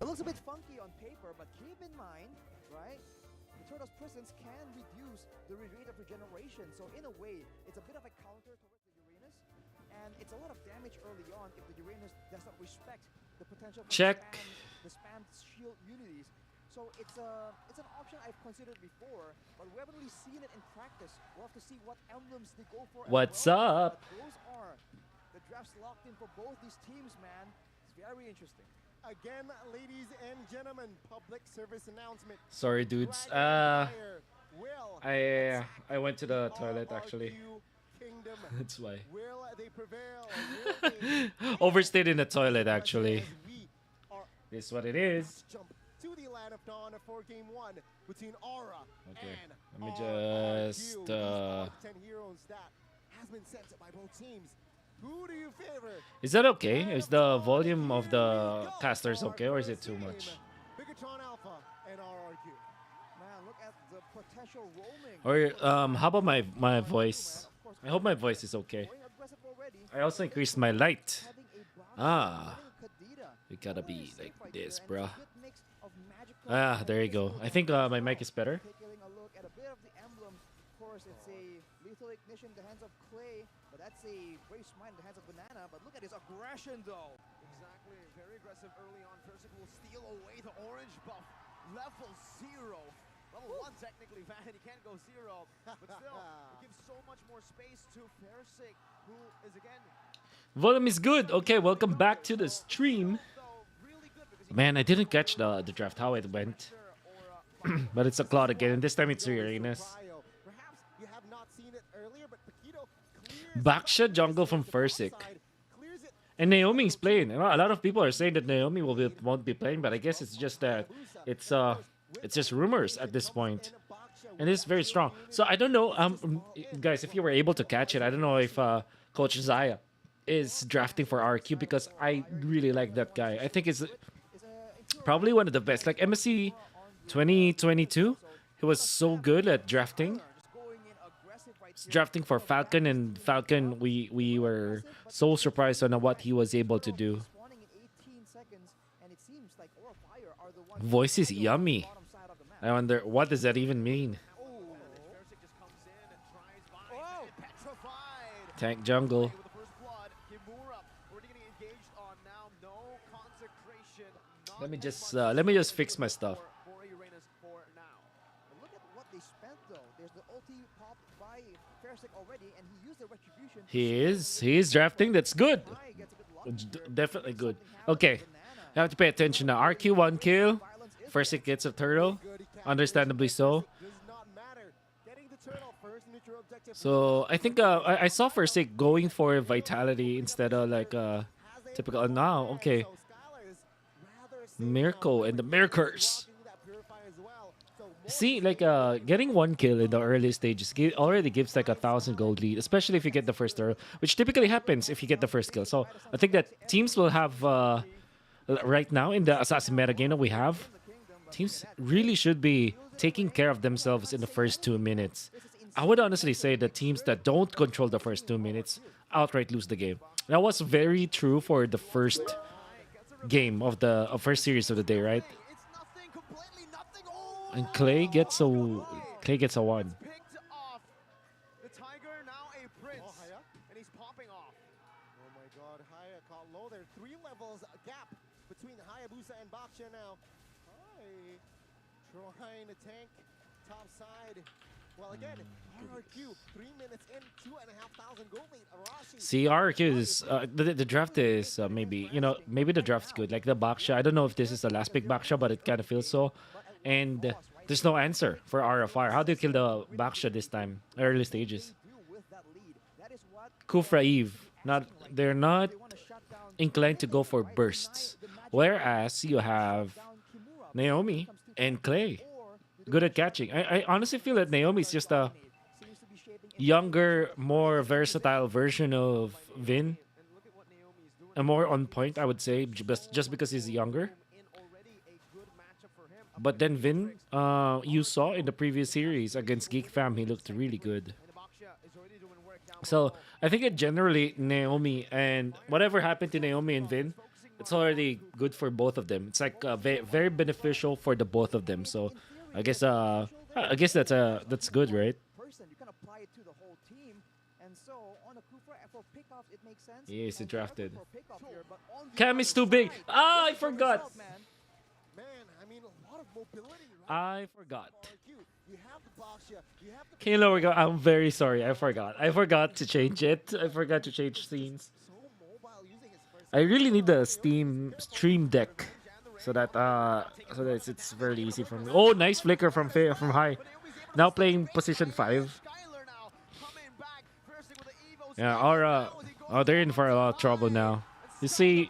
looks a bit funky on paper, but keep in mind, right? The Turtle's presence can reduce the rate of regeneration. So in a way, it's a bit of a counter towards the Uranus. And it's a lot of damage early on if the Uranus does not respect the potential for Check. the spam shield unities. So it's an option I've considered before, but we haven't really seen it in practice. We'll have to see what emblems they go for. What's well. up? But those are the drafts locked in for both these teams, man. It's very interesting. Again, ladies and gentlemen, public service announcement. Sorry, dudes. I went to the toilet actually. That's why. Will they prevail? Will they Overstayed in the toilet actually. This is what it is. jump to the land of dawn for game one between Aura Okay, and let me RRQ. just, These are 10 heroes that has been sent by both teams. Who do you favor? Is that okay? Is the volume of the casters okay, or is it too much? Bigatron Alpha and RRQ. Man, look at the potential roaming. Or how about my voice? I hope my voice is okay. Going aggressive already. I also increased my light. Having a bounce, Ah, having Kadita. we gotta be Totally like safe right this, there, and bruh. it's a good mix of magical Ah, there you and go. physical I think damage. my mic is better. Taking a look at a bit of the emblem. Of course, it's a lethal ignition in the hands of Clay, but that's a brave smite in the hands of Banana. But look at his aggression, though. Exactly, very aggressive early on. Persic will steal away the orange buff. Level 0. Level 1 technically, man. He can't go 0. But still, it gives so much more space to Persic, who is again... Volume is good. Okay, welcome back to the stream. really good because he Man, I didn't catch the draft how it went, but it's a cloud again, and this time it's Uranus. Perhaps you have not seen it earlier, but Paquito clears Baksha jungle from Fursic. clears it. And Naomi's playing. A lot of people are saying that Naomi won't be playing, but I guess it's just that it's just rumors at this point. And it's very strong. So I don't know, guys, if you were able to catch it, I don't know if Coach Zaya is drafting for RQ, because I really like that guy. I think it's probably one of the best. Like MSC 2022, he was so good at drafting. Drafting for Falcon, and Falcon, we were so surprised on what he was able to do. Voice is yummy. I wonder, what does that even mean? Persic just comes in and tries by petrified. Tank jungle. With the first blood, Kimura already getting engaged on now. No consecration. Not Let me as just much let me just fix my stuff. for Uranus for now. And look at what they spent, though. There's the ulti popped by Persic already, and he used the retribution. He is drafting. That's good. Guy gets a good luck. Definitely good. Okay, I have to pay attention now. RQ 1 kill. First it gets a turtle. Understandably so. Does not matter. Getting the turtle first neutral objective. So I think I saw Fursic going for vitality instead of like typical. Now, okay. So Skylar is rather safe Mirko now. and the Mirkers. Blocking that purify as well. So more See, like getting 1 kill in the early stages already gives like 1,000 gold lead, especially if you get the first turtle, which typically happens if you get the first kill. So I think that teams will have right now in the assassin meta game that we have, teams really should be taking care of themselves in the first 2 minutes. I would honestly say that teams that don't control the first 2 minutes outright lose the game. That was very true for the first game of the first series of the day, right? It's nothing, completely nothing. Oh, And Clay gets a 1. picked off. The Tiger now a prince, Oh, Haya? and he's popping off. Oh my god, Haya caught low there. 3 levels gap between Hayabusa and Baksha now. Hi. Trying to tank top side. Well, again, RRQ, 3 minutes in, 2,500 gold lead. Arashi. See, RRQ is the draft is maybe the draft's good. Like the Baksha, I don't know if this is the last pick Baksha, but it kind of feels so. And there's no answer for RFR. How do you kill the Baksha this time? Early stages. Kufra Eve, they're not inclined to go for bursts. Whereas you have Naomi and Clay, good at catching. I honestly feel that Naomi is just a younger, more versatile version of Vin. And more on point, I would say, just because he's younger. But then Vin, you saw in the previous series against Geek Fam, he looked really good. So I think that generally Naomi and whatever happened to Naomi and Vin, it's already good for both of them. It's like very beneficial for the both of them. So I guess that's good, right? Person, you can apply it to the whole team, and so on a crew for pickoffs, it makes sense. He is and drafted. for pickoff here, but on the Cam other is too big. side, Ah, I this is the forgot. result, man. Man, I mean, a lot of mobility, right? I forgot. RRQ, you have the Boxia, you have the Can you lower go? I'm very sorry. I forgot. I forgot to change it. I forgot to change scenes. so mobile using his first. I really need the Stream Deck so that it's very easy for me. Oh, nice flicker from high. Now playing position 5. Yeah, Aura. Oh, they're in for a lot of trouble now. You see,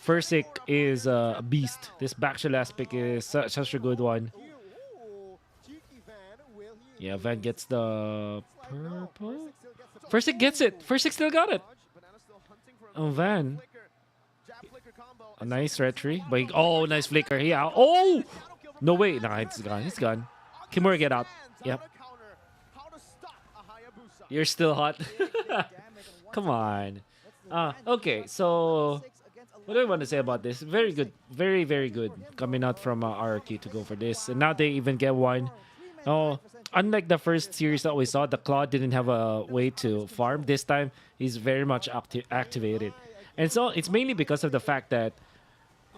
Fursic is a beast. This Baksha last pick is such a good one. Ooh, cheeky Van, will he? Yeah, Van gets the purple. Fursic gets it. Fursic still got it. Oh, Van. A nice retry. But oh, nice flicker. Yeah. Oh! No way. Nah, it's gone. It's gone. Kimura, get out. Yep. You're still hot. Come on. Okay, so what do I want to say about this? Very good. Very, very good. Coming out from RRQ to go for this. And now they even get one. Oh, unlike the first series that we saw, the Claw didn't have a way to farm. This time, he's very much activated. And so it's mainly because of the fact that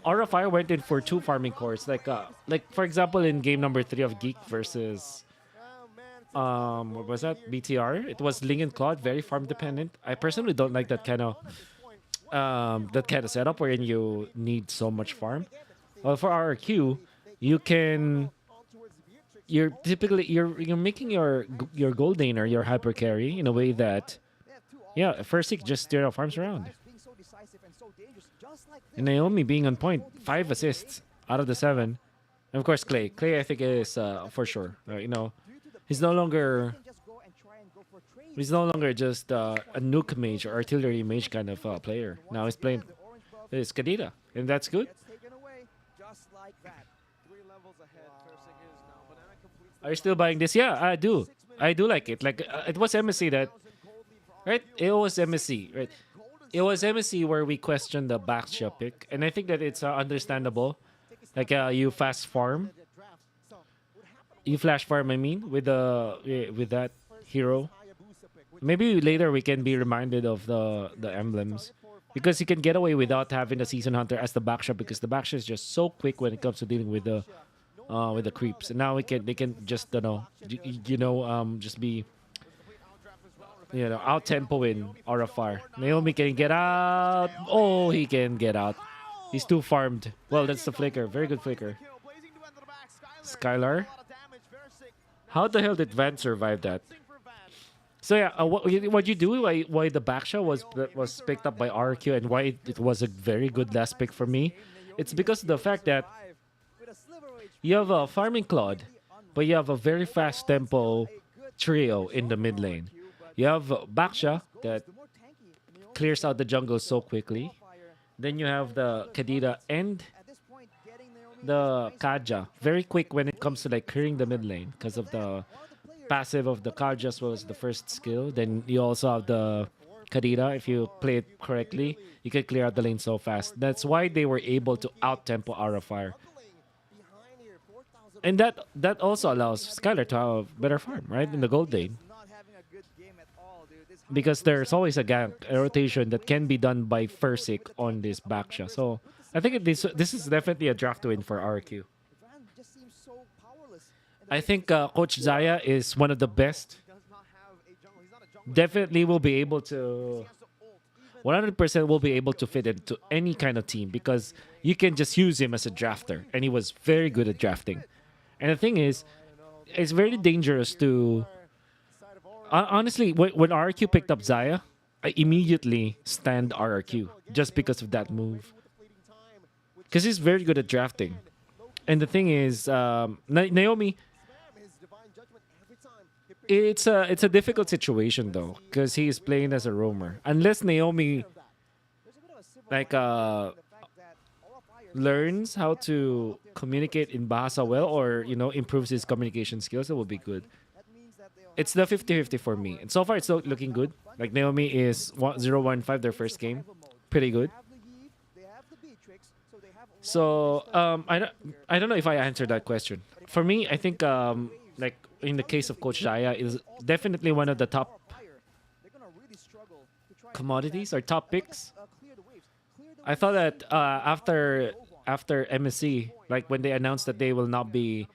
Aura Fire went in for 2 farming cores. Like for example, in game number 3 of Geek versus what was that? BTR. It was Ling and Claude, very farm dependent. I personally don't like that kind of setup wherein you need so much farm. Well, for RRQ, you're making your Golden or your hyper carry in a way that Fursic just steer out farms around. And Naomi being on point, 5 assists out of the 7. And of course, Clay. Clay, I think, is for sure. He's no longer just a nuke mage or artillery mage kind of player. Now he's playing this Kadita, and that's good. Are you still buying this? Yeah, I do. I do like it. Like it was MSC that, right? It was MSC, right? It was MSC where we questioned the Baksha pick, and I think that it's understandable. Like you fast farm, you flash farm. I mean, with that hero. Maybe later we can be reminded of the emblems, because you can get away without having the Season Hunter as the Baksha, because the Baksha is just so quick when it comes to dealing with the creeps. And now they can just just be out tempo in Aura Fire. Naomi can get out. Oh, he can get out. He's too farmed. Well, that's the flicker. Very good flicker. Skylar. How the hell did Van survive that? So yeah, what you do? Why the Baksha was picked up by RRQ and why it was a very good last pick for me? It's because of the fact that you have a farming Claude, but you have a very fast tempo trio in the mid lane. You have Baksha that clears out the jungle so quickly. Then you have the Kadita and the Kaja, very quick when it comes to like clearing the mid lane because of the passive of the Kaja as well as the first skill. Then you also have the Kadita. If you play it correctly, you can clear out the lane so fast. That's why they were able to out-tempo Aura Fire. And that also allows Skylar to have better farm, right? In the gold lane. Because there's always a rotation that can be done by Fursic on this Baksha. So I think this is definitely a draft win for RRQ. I think Coach Zaya is one of the best. Definitely will be able to 100% will be able to fit into any kind of team, because you can just use him as a drafter, and he was very good at drafting. And the thing is, it's very dangerous to... Honestly, when RRQ picked up Zaya, I immediately stand RRQ just because of that move. Because he's very good at drafting. And the thing is, Naomi... It's a difficult situation though, because he is playing as a roamer. Unless Naomi learns how to communicate in Bahasa well, or improves his communication skills, it will be good. It's the 50-50 for me, and so far it's looking good. Like Naomi is 0-1-5 their first game, pretty good. So I don't know if I answered that question. For me, I think like in the case of Coach Jaya is definitely one of the top commodities or top picks. I thought that after MSC, like when they announced that they will not be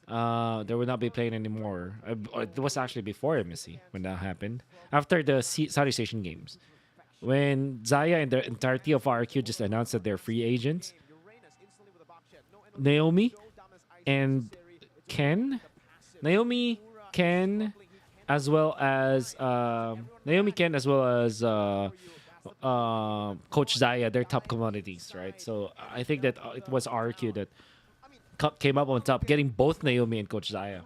playing anymore. It was actually before MSC when that happened. After the Southeast Asian Games, when Zaya and the entirety of RRQ just announced that they're free agents, Naomi and Ken, Naomi, Ken, as well as Coach Zaya, they're top commodities, right? So I think that it was RQ that came up on top, getting both Naomi and Coach Zaya.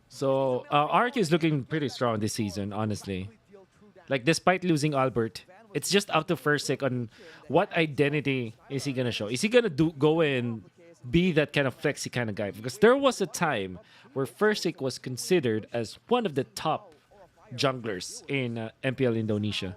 So RQ is looking pretty strong this season, honestly. Like despite losing Albert, it's just up to First on what identity is he gonna show. Is he gonna go and be that kind of flexy kind of guy? Because there was a time where First was considered as one of the top junglers in MPL Indonesia.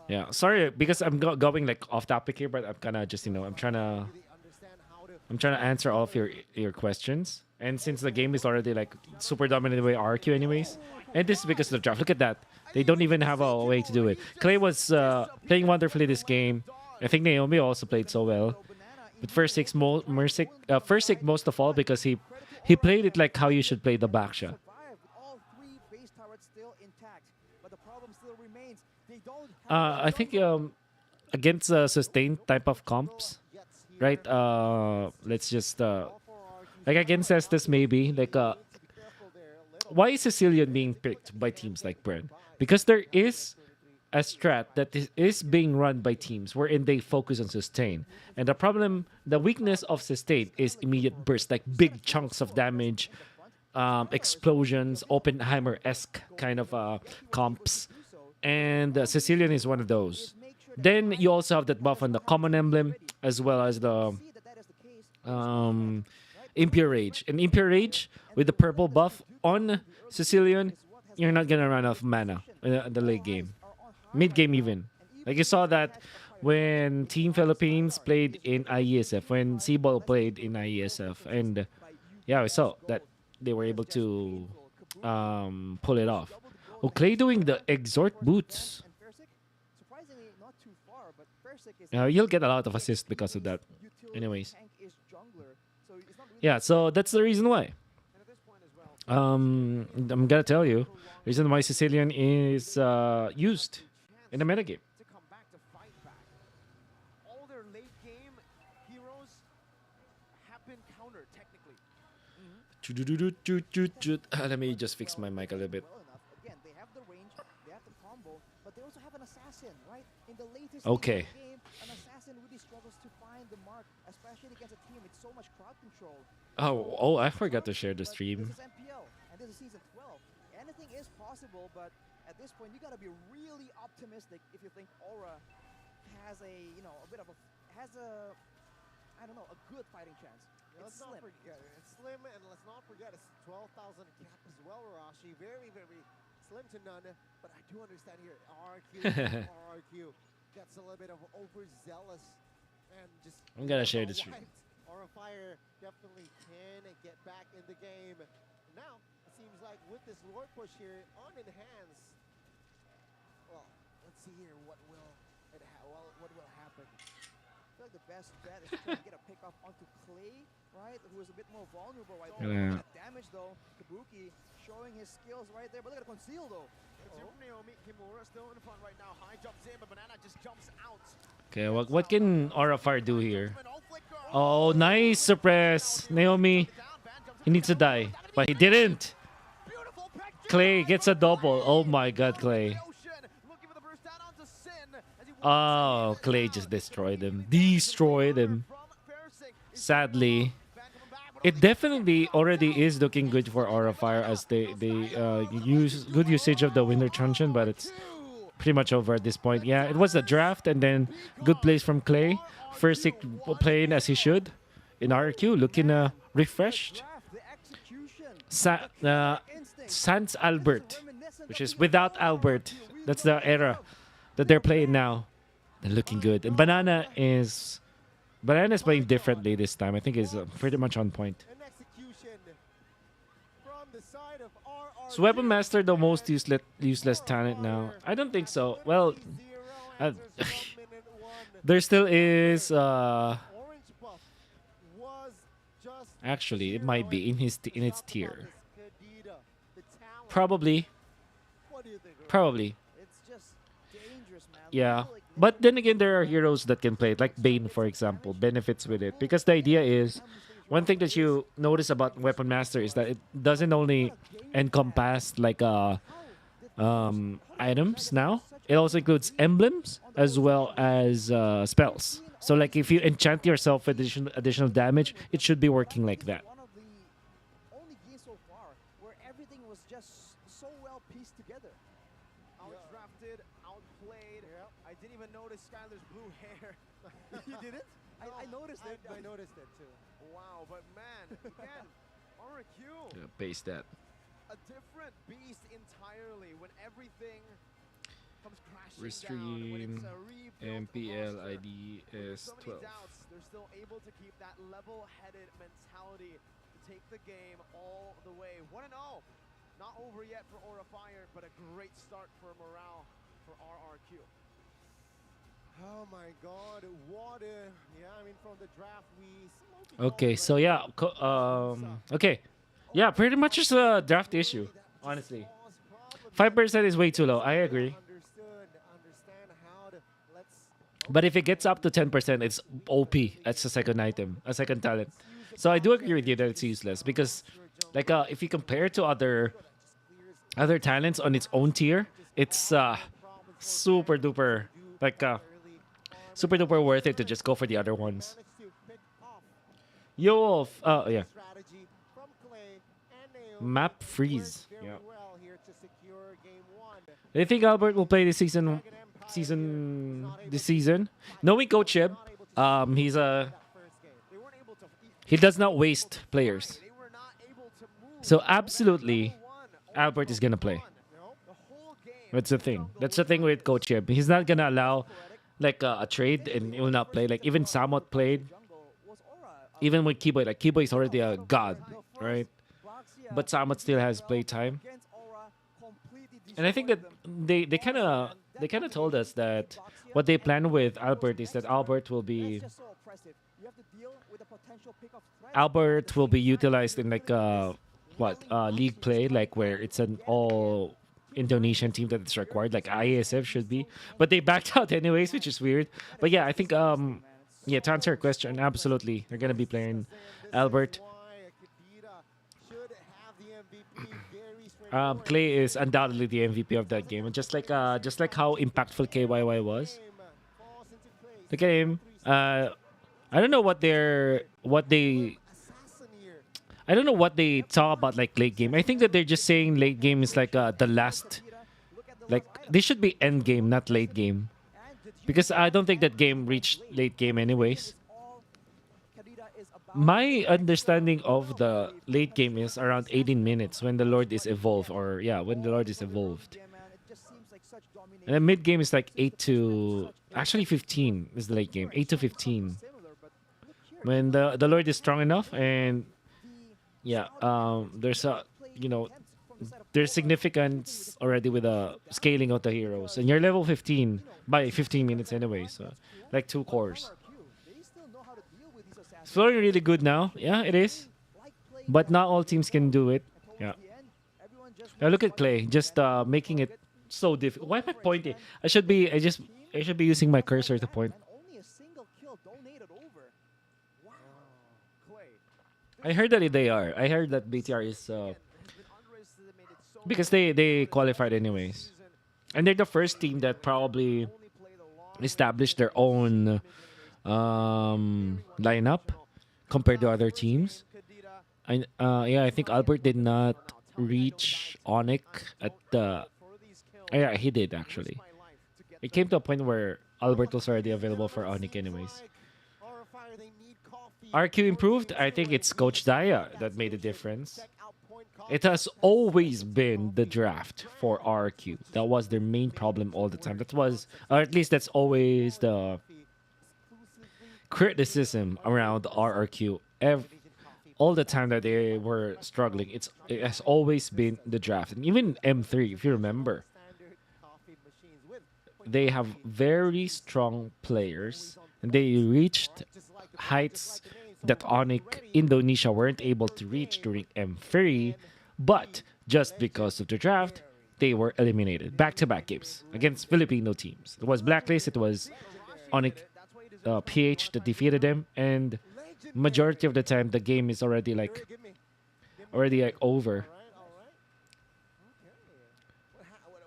Yeah, sorry because I'm going like off topic here, but I'm kind of just I'm trying to answer all of your questions. And since the game is already like super dominated by RQ anyways, and this is because of the draft. Look at that. They don't even have a way to do it. Clay was playing wonderfully this game. I think Naomi also played so well. But First most of all because he played it like how you should play the backshot. I think against sustained type of comps, right? Let's just like against Estes maybe like why is Sicilian being picked by teams like Bren? Because there is a strat that is being run by teams wherein they focus on sustain. And the weakness of sustain is immediate burst, like big chunks of damage, explosions, Oppenheimer-esque kind of comps. And Sicilian is one of those. Then you also have that buff on the common emblem, as well as the Impure Rage. And Impure Rage, with the purple buff on Sicilian, you're not going to run out of mana in the late game. Mid-game even. Like you saw that when Team Philippines played in IESF, when Seaball played in IESF. And yeah, we saw that they were able to pull it off. Oh, Clay doing the exhort boots. You'll get a lot of assists because of that. Anyways. Yeah, so that's the reason why. I'm gonna tell you, reason why Sicilian is used in the metagame. All their late game heroes have been countered technically. Let me just fix my mic a little bit. Again, they have the range, they have the combo, but they also have an assassin, right? In the latest Okay. game, an assassin really struggles to find the mark, especially against a team with so much crowd control. Oh, I forgot to share the stream. This is MPL, and this is season 12. Anything is possible, but at this point, you gotta be really optimistic if you think Aura has a good fighting chance. Let's not forget it. It's slim, and let's not forget it's 12,000 cap as well, Rashi. Very, very slim to none. But I do understand here, RRQ gets a little bit of overzealous and just. I'm gonna share the stream. Aura Fire definitely can get back in the game. Now it seems like with this Lord push here on enhance. Well, let's see here what will happen. I feel like the best bet is to try to get a pick off onto Clay, right? Who is a bit more vulnerable right there. Yeah. Damage though. Kabuki showing his skills right there, but look at the conceal though. Naomi Kimura still in front right now. High jumps in, but Banana just jumps out. Okay, what can Aura Fire do here? Oh, nice suppress. Naomi, he needs to die, but he didn't. Clay gets a double. Oh my god, Clay. Oh, Clay just destroyed him. Destroyed him. Sadly. It definitely already is looking good for Aura Fire as they use good usage of the Winter Truncheon, but it's pretty much over at this point. Yeah, it was a draft and then good plays from Clay. First playing as he should in RRQ, looking refreshed. Sans Albert, which is without Albert. That's the era that they're playing now. They're looking good. And Banana is playing differently this time. I think is pretty much on point. An execution from the side of RRQ. Is Weapon Master the most useless talent now? I don't think so. Well, uh, there still is. Orange buff was just Actually, it might be in its tier. Kadita, the talent. Probably. What do you think? Probably. It's just dangerous, man. Yeah. But then again, there are heroes that can play it, like Bane, for example, benefits with it. Because the idea is, one thing that you notice about Weapon Master is that it doesn't only encompass like items now. It also includes emblems as well as spells. So like if you enchant yourself with additional damage, it should be working like that. One of the only games so far where everything was just so well pieced together. Outdrafted, outplayed. I didn't even notice Skylar's blue hair. You did it? I noticed it. I noticed it too. Wow, but man, again, RRQ, Paste that. a different beast entirely when everything comes crashing Restream, down. When it's a rebuilt MPL roster. ID With so many S12. doubts, they're still able to keep that level-headed mentality to take the game all the way. 1-0. Not over yet for Aura Fire, but a great start for morale for RRQ. Oh my God! What a I mean, from the draft we. Okay, so yeah, okay, yeah, pretty much just a draft issue, honestly. 5% is way too low. I agree. Understand how to But if it gets up to 10%, it's OP. That's a second item, a second talent. So I do agree with you that it's useless because, like, if you compare to other talents on its own tier, it's super duper super duper worth it to just go for the other ones. Yo, Wolf. Oh yeah. Map freeze. Yeah. Do you think Albert will play this season? This season? Knowing Coach Shib, he does not waste players. So absolutely, Albert is gonna play. That's the thing. That's the thing with Coach Shib. He's not gonna allow like a trade and he will not play. Like even Samot played. Even with Kiboy, like Kiboy is already a god, right? But Samot still has play time. And I think that they kind of told us that what they plan with Albert is that Albert will be utilized in like league play, like where it's an all Indonesian team that it's required, like IASF should be. But they backed out anyways, which is weird. But yeah, I think yeah, to answer your question, absolutely they're gonna be playing Albert. Clay is undoubtedly the MVP of that game, and just like how impactful KYY was. Look at him. I don't know what they talk about like late game. I think that they're just saying late game is like the last, like this should be end game, not late game, because I don't think that game reached late game anyways. My understanding of the late game is around 18 minutes when the Lord is evolved, or yeah, when the Lord is evolved. And then mid game is like 8 to actually 15 is the late game, 8 to 15. When the Lord is strong enough, and yeah, there's a there's significance already with the scaling of the heroes, and you're level 15 by 15 minutes anyway, so like 2 cores. It's flowing really good now. Yeah, it is. But not all teams can do it. Yeah. Now look at Clay, just making it so difficult. Why am I pointing? I should be using my cursor to point. I heard that they are. I heard that BTR is because they qualified anyways. And they're the first team that probably established their own lineup compared to other teams. I think Albert did not reach Onyx at the. Yeah, he did actually. It came to a point where Albert was already available for Onyx anyways. RQ improved. I think it's Coach Daya that made a difference. It has always been the draft for RRQ. That was their main problem all the time. That was, or at least that's always the criticism around RRQ. All the time that they were struggling, it has always been the draft. And even M3, if you remember, they have very strong players, and they reached heights that Onyx Indonesia weren't able to reach during M3, but just because of the draft, they were eliminated back-to-back games against Filipino teams. It was Blacklist, it was Onyx PH that defeated them, and majority of the time the game is already like over.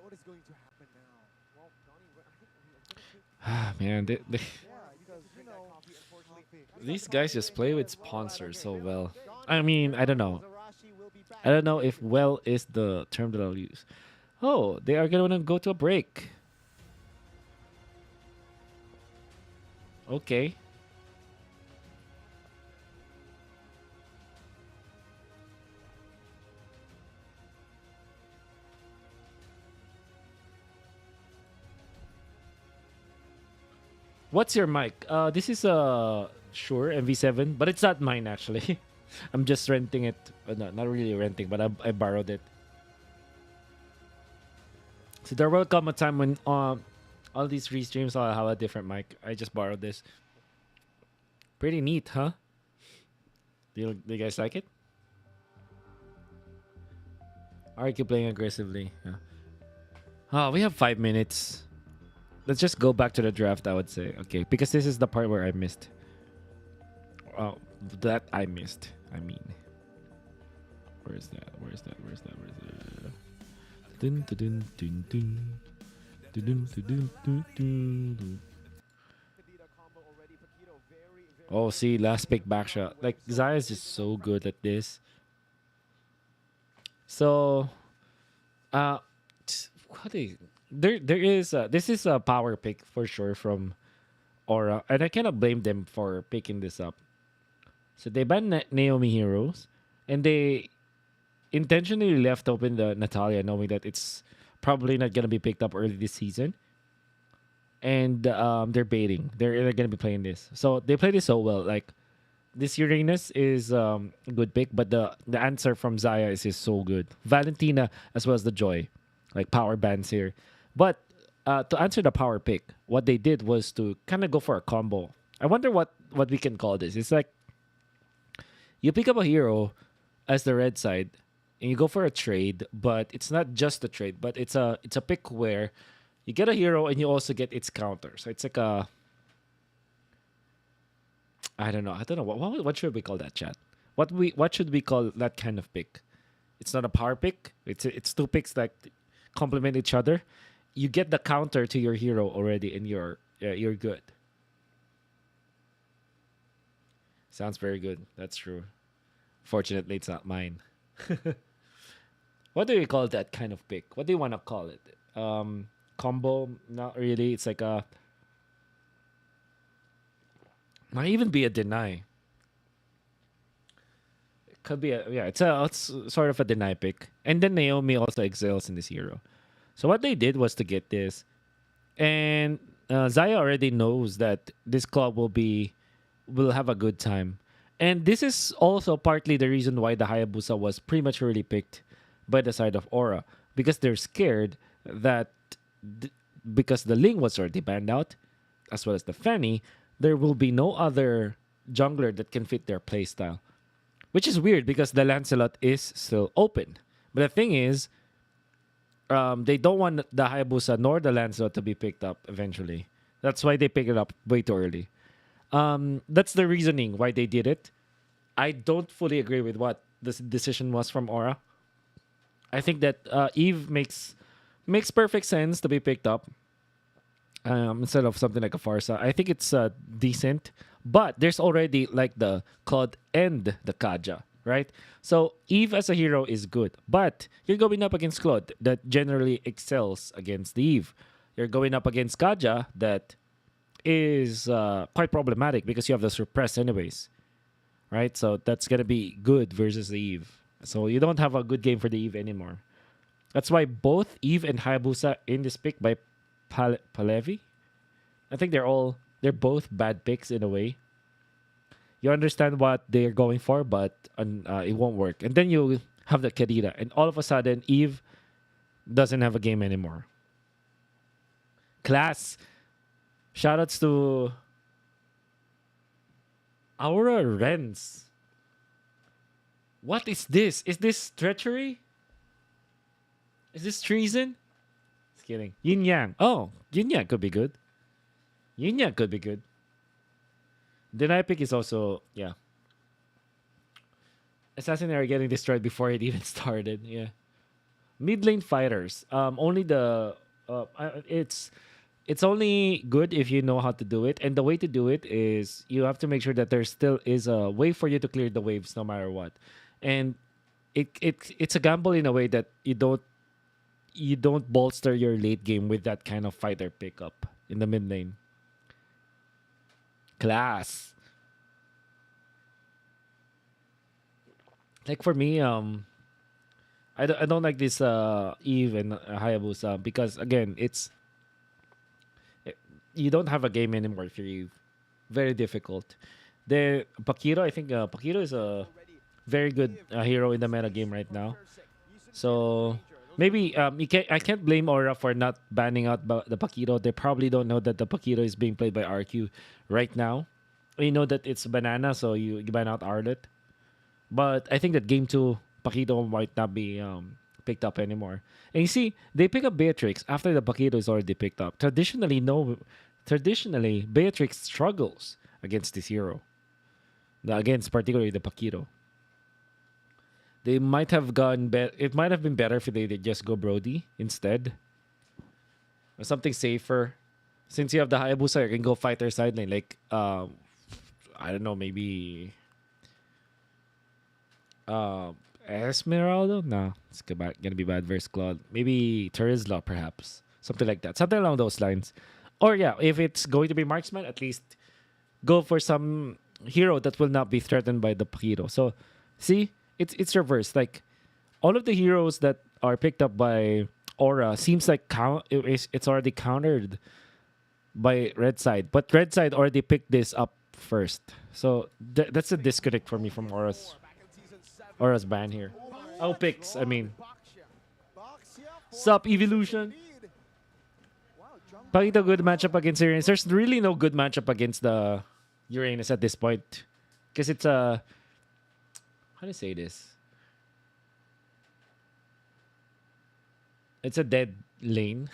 What is going to happen now? Well, Donnie, I think Man, Yeah, because these guys just play with sponsors so well. I mean, I don't know. I don't know if well is the term that I'll use. Oh, they are going to go to a break. Okay. What's your mic? This is Shure MV7, but it's not mine actually. I'm just renting it. No, not really renting, but I borrowed it. So there will come a time when all these restreams I'll have a different mic. I just borrowed this. Pretty neat, huh? Do you guys like it? Are you playing aggressively? Yeah. Oh, we have 5 minutes. Let's just go back to the draft, I would say. Okay, because this is the part where I missed. Oh, that I missed. I mean. Where is that? Where is that? Where is that? Where is that? Dun, dun, dun, dun, dun. Dun, dun, dun, dun, dun, dun. Oh, see, last pick back shot. Like, Zaya is just so good at this. So, what is there is this is a power pick for sure from Aura, and I cannot blame them for picking this up. So they banned Naomi heroes, and they intentionally left open the Natalia, knowing that it's probably not gonna be picked up early this season. And they're baiting. They're gonna be playing this. So they play this so well. Like this Uranus is a good pick, but the answer from Zaya is so good. Valentina as well as the Joy, like power bands here. But to answer the power pick, what they did was to kind of go for a combo. I wonder what we can call this. It's like you pick up a hero as the red side, and you go for a trade, but it's not just a trade, but it's a pick where you get a hero and you also get its counter. So it's like a I don't know what should we call that, chat? What should we call that kind of pick? It's not a power pick. It's two picks that complement each other. You get the counter to your hero already, and you're good. Sounds very good. That's true. Fortunately, it's not mine. What do you call that kind of pick? What do you want to call it? Combo? Not really. It's like a might even be a deny. It could be it's sort of a deny pick. And then Naomi also excels in this hero. So what they did was to get this, and Zaya already knows that this club will have a good time, and this is also partly the reason why the Hayabusa was prematurely picked by the side of Aura, because they're scared that because the Ling was already banned out, as well as the Fanny, there will be no other jungler that can fit their playstyle, which is weird because the Lancelot is still open. But the thing is, they don't want the Hayabusa nor the Lancelot to be picked up eventually. That's why they pick it up way too early. That's the reasoning why they did it. I don't fully agree with what this decision was from Aura. I think that Eve makes perfect sense to be picked up instead of something like a Farsa. I think it's decent, but there's already like the Claude and the Kaja, right? So Eve as a hero is good, but you're going up against Claude that generally excels against the Eve. You're going up against Kaja that is quite problematic because you have the suppress anyways, right? So that's gonna be good versus the Eve. So you don't have a good game for the Eve anymore. That's why both Eve and Hayabusa in this pick by Palevi. I think they're both bad picks in a way. You understand what they're going for, but it won't work. And then you have the Kadira, and all of a sudden Eve doesn't have a game anymore. Class. Shoutouts to Aura Renz. What is this? Is this treachery? Is this treason? Just kidding. Yin Yang. Oh, Yin Yang could be good. Yin Yang could be good. Deny pick is also, yeah. Assassin are getting destroyed before it even started. Yeah. Mid lane fighters. Only the it's only good if you know how to do it, and the way to do it is you have to make sure that there still is a way for you to clear the waves no matter what, and it's a gamble in a way that you don't bolster your late game with that kind of fighter pickup in the mid lane. Class. Like for me, I don't like this Eve and Hayabusa because again you don't have a game anymore if you're Eve. Very difficult. The Pakiro, I think Pakiro is a very good hero in the meta game right now. So maybe I can't blame Aura for not banning out the Pakiro. They probably don't know that the Pakiro is being played by RQ right now. You know that it's Banana, so you ban out Arlet. But I think that game 2, Pakito might not be picked up anymore. And you see, they pick up Beatrix after the Pakito is already picked up. Traditionally, Beatrix struggles against this hero. Against particularly the Pakito. They might have gone better. It might have been better if they just go Brody instead. Or something safer. Since you have the Hayabusa, you can go fighter sideline. Like, I don't know, maybe... Esmeralda? No, it's gonna be bad versus Claude. Maybe Terizla, perhaps. Something like that. Something along those lines. Or yeah, if it's going to be marksman, at least go for some hero that will not be threatened by the hero. So, see, it's reversed. Like, all of the heroes that are picked up by Aura seems like it's already countered by Red Side. But Red Side already picked this up first. So, that's a disconnect for me from Aura's ban here. Oh, picks, I mean. Sup, Evolution? Pakito good matchup against Uranus. There's really no good matchup against the Uranus at this point. Because it's a... How do you say this? It's a dead lane.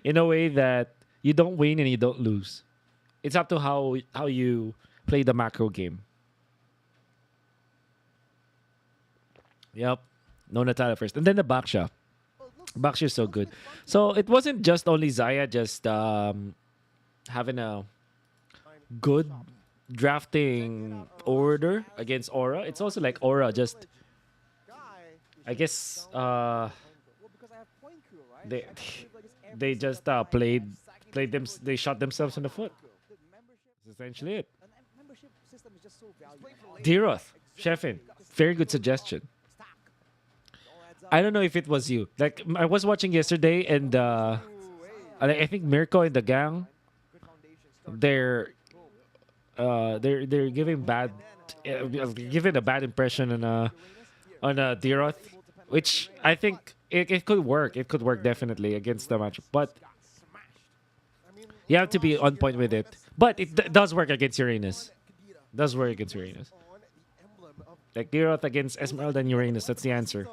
In a way that you don't win and you don't lose. It's up to how you play the macro game. Yep. No Natalia first. And then the Baksha. Baksha is so good. So it wasn't just only Zaya just having a good drafting order against Aura. It's also like Aura just... I guess they just played them. They shot themselves in the foot. That's essentially it. Diroth, Sheffin, very good suggestion. I don't know if it was you. Like I was watching yesterday, and I think Mirko and the gang, they're giving giving a bad impression on Diroth, which I think it could work. It could work definitely against the match, but you have to be on point with it. But it does work against Uranus. Does work against Uranus. Like Diroth against Esmeralda and Uranus. That's the answer.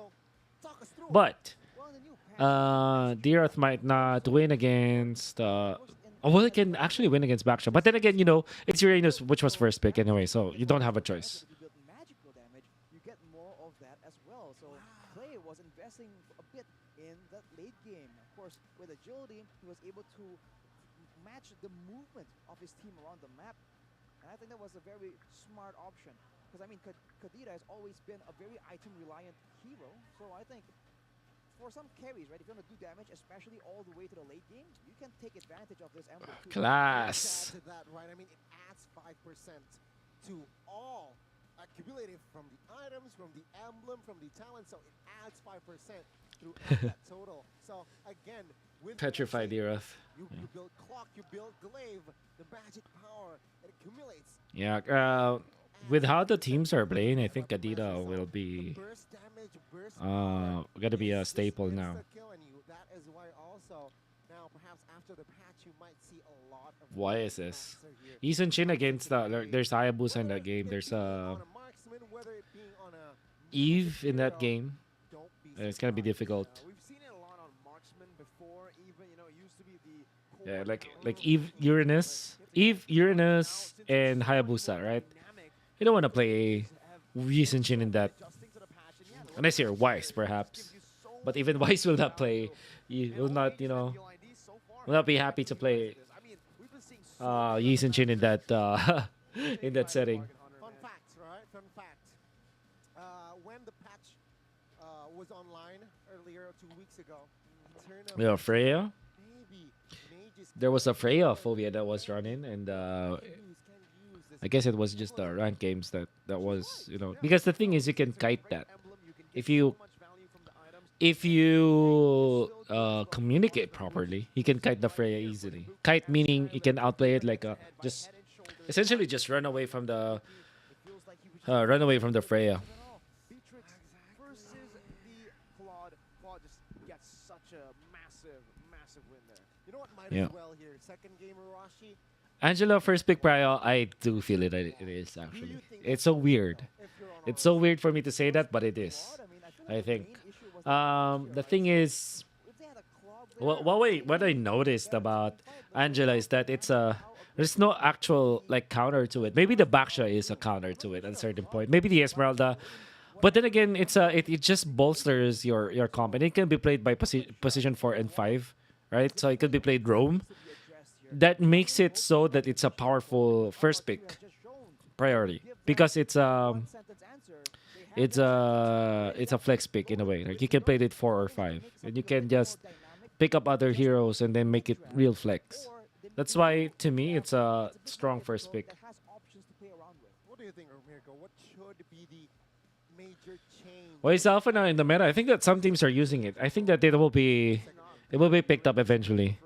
But Diroth might not win against... well, it can actually win against Baksha. But then again, it's Uranus, which was first pick anyway, so you don't have a choice. Magical damage, you get more of that as well. So Clay was investing a bit in that late game. Of course, with agility, he was able to match the movement of his team around the map. And I think that was a very smart option. Because, I mean, Kadira has always been a very item-reliant hero. So I think for some carries, right, if you want to do damage, especially all the way to the late game, you can take advantage of this emblem. Class. That, right? I mean, it adds 5% to all accumulated from the items, from the emblem, from the talent, so it adds 5% throughout that total. So again, with Petrified Earth. you build clock, you build glaive, the magic power, it accumulates. Yeah. With how the teams are playing, I think Adida will be Burst damage, burst gonna be a staple now. That is why also now perhaps after the patch you might see a lot of Why is this? Eason Chin against there's Hayabusa in that game. There's Eve in that game. It's gonna be difficult. We've seen it a lot on marksman before. Even it used to be the Yeah, like Eve Uranus, and Hayabusa, right? You don't want to play Eason Chin in that, unless you're Wise, perhaps. But even Wise will not play. You will not, will not be happy to play Eason Chin in that in that setting. Fun facts, right? Fun facts. When the patch was online earlier 2 weeks ago, Yeah, Freya. There was a Freya phobia that was running, and I guess it was just the rank games that was, because the thing is you can kite that. If you communicate properly, you can kite the Freya easily. Kite meaning you can outplay it like just essentially just run away from the Freya. versus the Claude. Claude just gets such a massive win there. You know what might Yeah. as well here. Second game Arashi. Angela first pick prio, I do feel it. It is actually. It's so weird. It's so weird for me to say that, but it is. I think. The thing is, what I noticed about Angela is that there's no actual like counter to it. Maybe the Baksha is a counter to it at a certain point. Maybe the Esmeralda, but then again, it just bolsters your comp, and it can be played by position 4 and 5, right? So it could be played roam. That makes it so that it's a powerful first pick priority because it's a flex pick in a way. Like you can play it 4 or 5, and you can just pick up other heroes and then make it real flex. That's why to me it's a strong first pick. What do you think, Mirko? What should be the major change? Why is Alpha now in the meta? I think that some teams are using it. I think that it will be picked up eventually.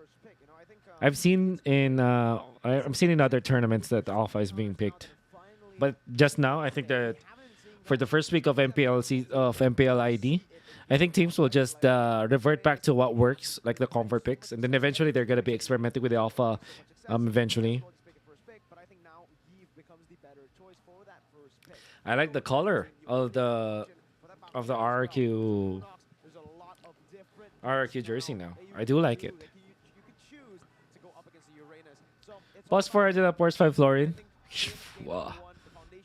I've seen in other tournaments that Alpha is being picked, but just now I think that for the first week of MPL ID, I think teams will just revert back to what works, like the comfort picks, and then eventually they're gonna be experimenting with the Alpha. Eventually, I like the color of the RRQ jersey now. I do like it. Plus 4 Angela, plus 5 Florin. Wow.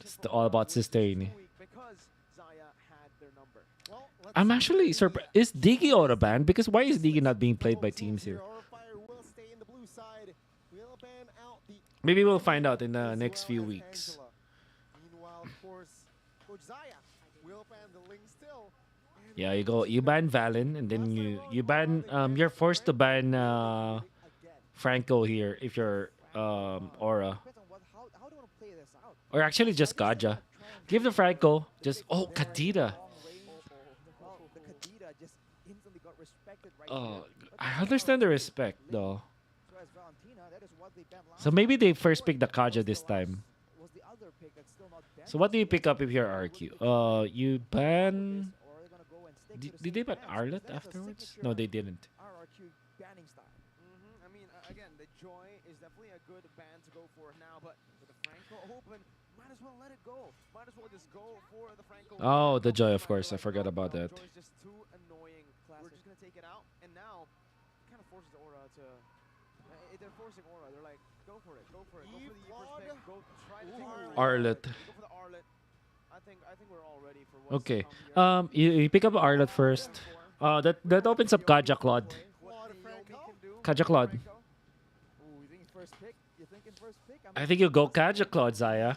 Just all about sustain. I'm actually surprised. Is Diggy auto banned? Because why is Diggy not being played by teams here? Maybe we'll find out in the next few weeks. Yeah, you ban Valen, and then you ban you're forced to ban Franco here if you're Aura. Or actually just Gaja. Give the Franco just Kadita. I understand the respect though. So maybe they first pick the Kaja this time. So what do you pick up if you're RQ? You ban. Did they ban Arlet afterwards? No, they didn't. RRQ banning style. I mean, again, the Joy is definitely a good ban to go for now, but with the Franco open, might as well let it go. Might as well just go for the Franco. Oh, the Joy, of course. I forgot about that. Joy's just too annoying. We're just gonna take it out, and now kind of forces Aura to. They're forcing Aura. They're like, go for it, go for it, go for the first pick, go try to take Arlet. Go for the Arlet. I think we're all ready for what's Okay. to come here. You pick up Arlet first. That opens up Kaja Claude. Kaja Claude. I think you go Kaja Claude, Zaya.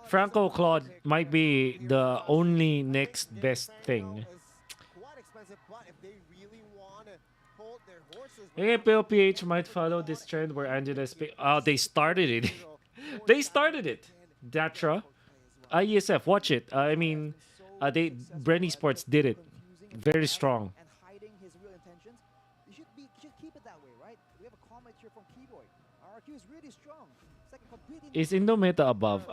Franco Claude might be the only next best thing. PH might follow this trend where Angela's pick. Oh, they started it. They started it. Datra. IESF, watch it. I mean, they Brenny Sports did it. Very strong. And hiding his real intentions. You should keep it that way, right? We have a comment here from Keyboy. RRQ is really strong. It's like a complete Is Indometa above?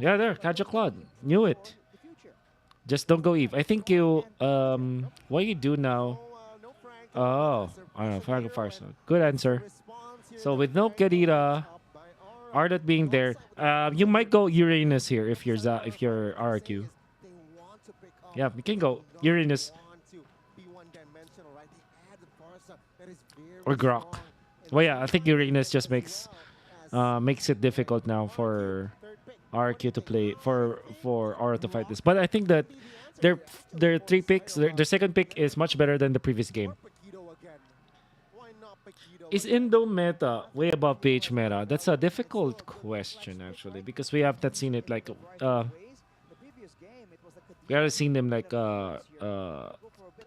Yeah, there. Kaja Claude. Knew it. the future. Just don't go Eve. I think you what you do now. No Franco. Oh, I don't know. Fargo Farsa. Good answer. Response here. So with no Kadira, Up by Aura. Ardat being there, you might go Uranus here if you're RRQ. They want to pick up. Yeah, you can go Uranus Want to be one-dimensional, right? They add the Farsa that is very or Grok. strong. Well, yeah, I think Uranus just makes it difficult now for RRQ to play for Aura to fight this. But I think that their three picks, their second pick is much better than the previous game. Is Indo meta way above PH meta? That's a difficult question actually because we have not seen it like The previous game, it was the we haven't seen them like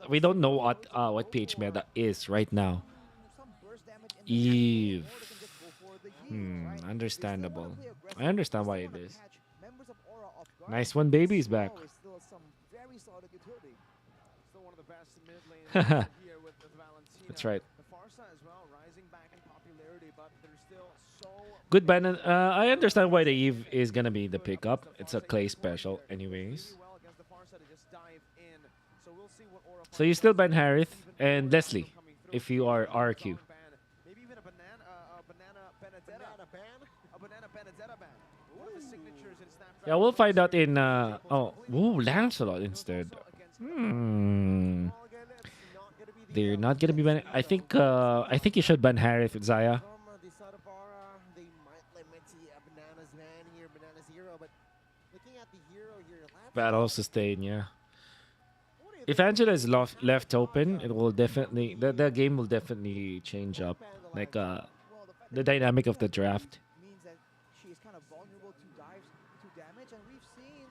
we don't know what PH meta is right now. some burst damage in the Eve. or they can just go for the heal, right? Understandable. They wanna play I understand aggressive, why they it wanna is. catch members of Aura off guard. Nice one, baby's back. Slow is still some very solid utility. Still one of the best mid laners here with Valentina. That's right. The Farsa as well, rising back in popularity, but there's still so Good ban. I understand why the Eve is gonna be the pickup. It's a clay special, anyways. really well against the Farsa to just dive in. So we'll see what Aura So you still ban Harith and Leslie coming through. if you are RQ. Maybe even a banana Benedetta. Banana ban? A banana Benedetta ban. One of the signatures in Snapdragon. Yeah, we'll find out in Lancelot instead. Hmm. Well, again, it's not gonna be the, They're not gonna be banning. I think you should ban Harith, Zaya. from the side of Aura, they might limit the Bananas ban here, Bananas hero, but looking at the hero here, Battle sustain, yeah. what do you If think? Angela is left open, it will definitely the game will definitely change up. Like Well, the dynamic of the draft. means that she is kind of vulnerable to dives, to damage, and we've seen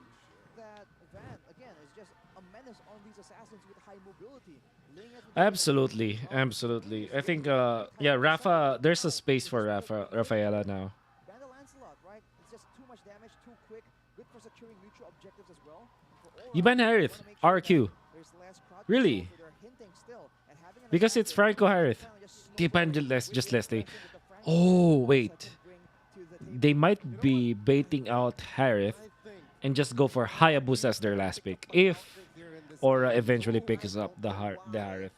that Van again is just a menace on these assassins with high mobility. Ling has been Absolutely, absolutely. I think yeah, Rafa. There's a space for Rafaela now. Vandal Lancelot, right? It's just too much damage, too quick, good for securing neutral objectives as well. For Aura, You ban they Harith, wanna make sure RQ. that there's less crowd Really? control, so they're hinting still, and having an Because it's assassin Franco Harith. kinda just slow They down banned just really Leslie. aggressive with the Franco Oh Farsa wait, can bring to the table. they might be baiting out Harith I think and just go for Hayabusa as their last pick if here in this Aura eventually picks up the Harith.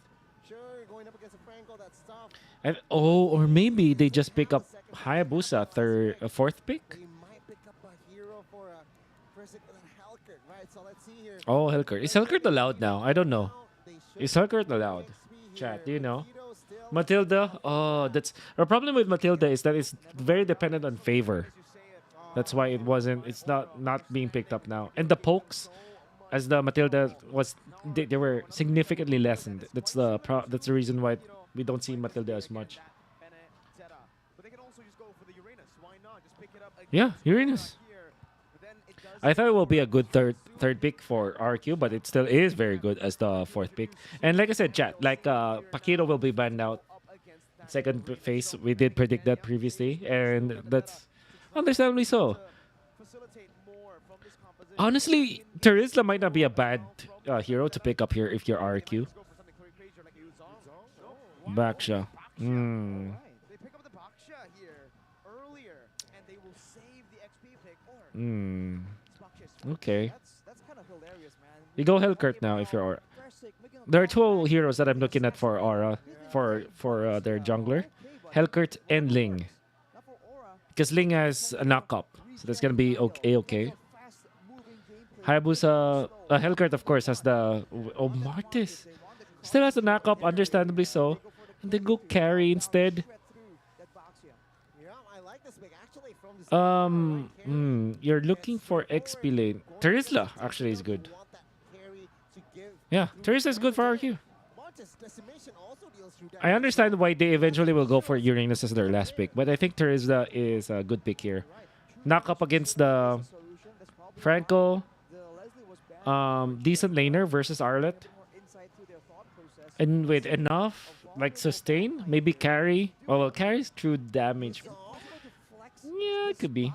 sure going up against a Franco, that's tough. And, or maybe they just pick up Hayabusa fourth pick. They might pick up a hero for a person Helkert, right? So let's see here. Oh, Helkert. Is Helkert allowed now? I don't know. They should Is Helkert allowed? XP Chat, here. do you know? Tito still Matilda? Oh, that's the problem with Matilda is that it's very dependent on favor. That's why it's not being picked up now. And the pokes, as the Matilda was, they were significantly lessened. That's the reason why we don't see Matilda as much. Benedetta. But they can also just go for the Uranus. Why not? Just pick it up Yeah, against Aura Uranus. here. But then it does I thought it will be a good third pick for RQ, but it still is very good as the fourth pick. And like I said, chat, like Paquito will be banned out up against that second phase. We did predict that previously, and that's understandably so. facilitate more from this composition. Honestly, Terizla might not be a bad hero to pick up here if you're RQ. Let's go for something crazier like a Yuzong. No. Baksha. Hmm. They pick up the Baksha here earlier, and they will save the XP pick. Or Hmm. Baksha is Okay. That's kind of hilarious, man. You go Hellkurt now if you're Aura. There are two heroes that I'm looking at for Aura, for their jungler, Hellkurt and Ling. Because Ling has a knock-up, so that's gonna be okay. Hayabusa, Hellkurt of course has the Martis still has a knock-up, understandably so, and they go carry instead. Yeah, I like this pick actually from the You're looking for XP lane. Terizla actually is good. Want that carry to give Yeah, Terizla is good for RQ. Martis decimation also deals through I understand why they eventually will go for Uranus as their last pick, but I think Terizla is a good pick here. Knock up against the Franco, decent laner versus Arlet, and with enough like sustain, maybe carry. Oh, well, carries true damage. Yeah, it could be.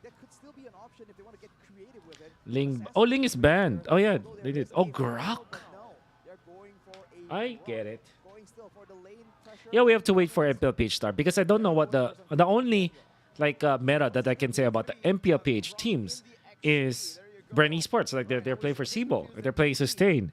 Like that could still be an option if they want to get creative with it. Ling. Oh, Ling is banned. Oh yeah, they did. Oh, Grok. No, they're going for a I get it. going still for the lane pressure. Yeah, we have to wait for MPL PH start because I don't know what the only like meta that I can say about the MPL PH teams is Brand Esports. Like they're playing for Sibo, they're playing Sustain,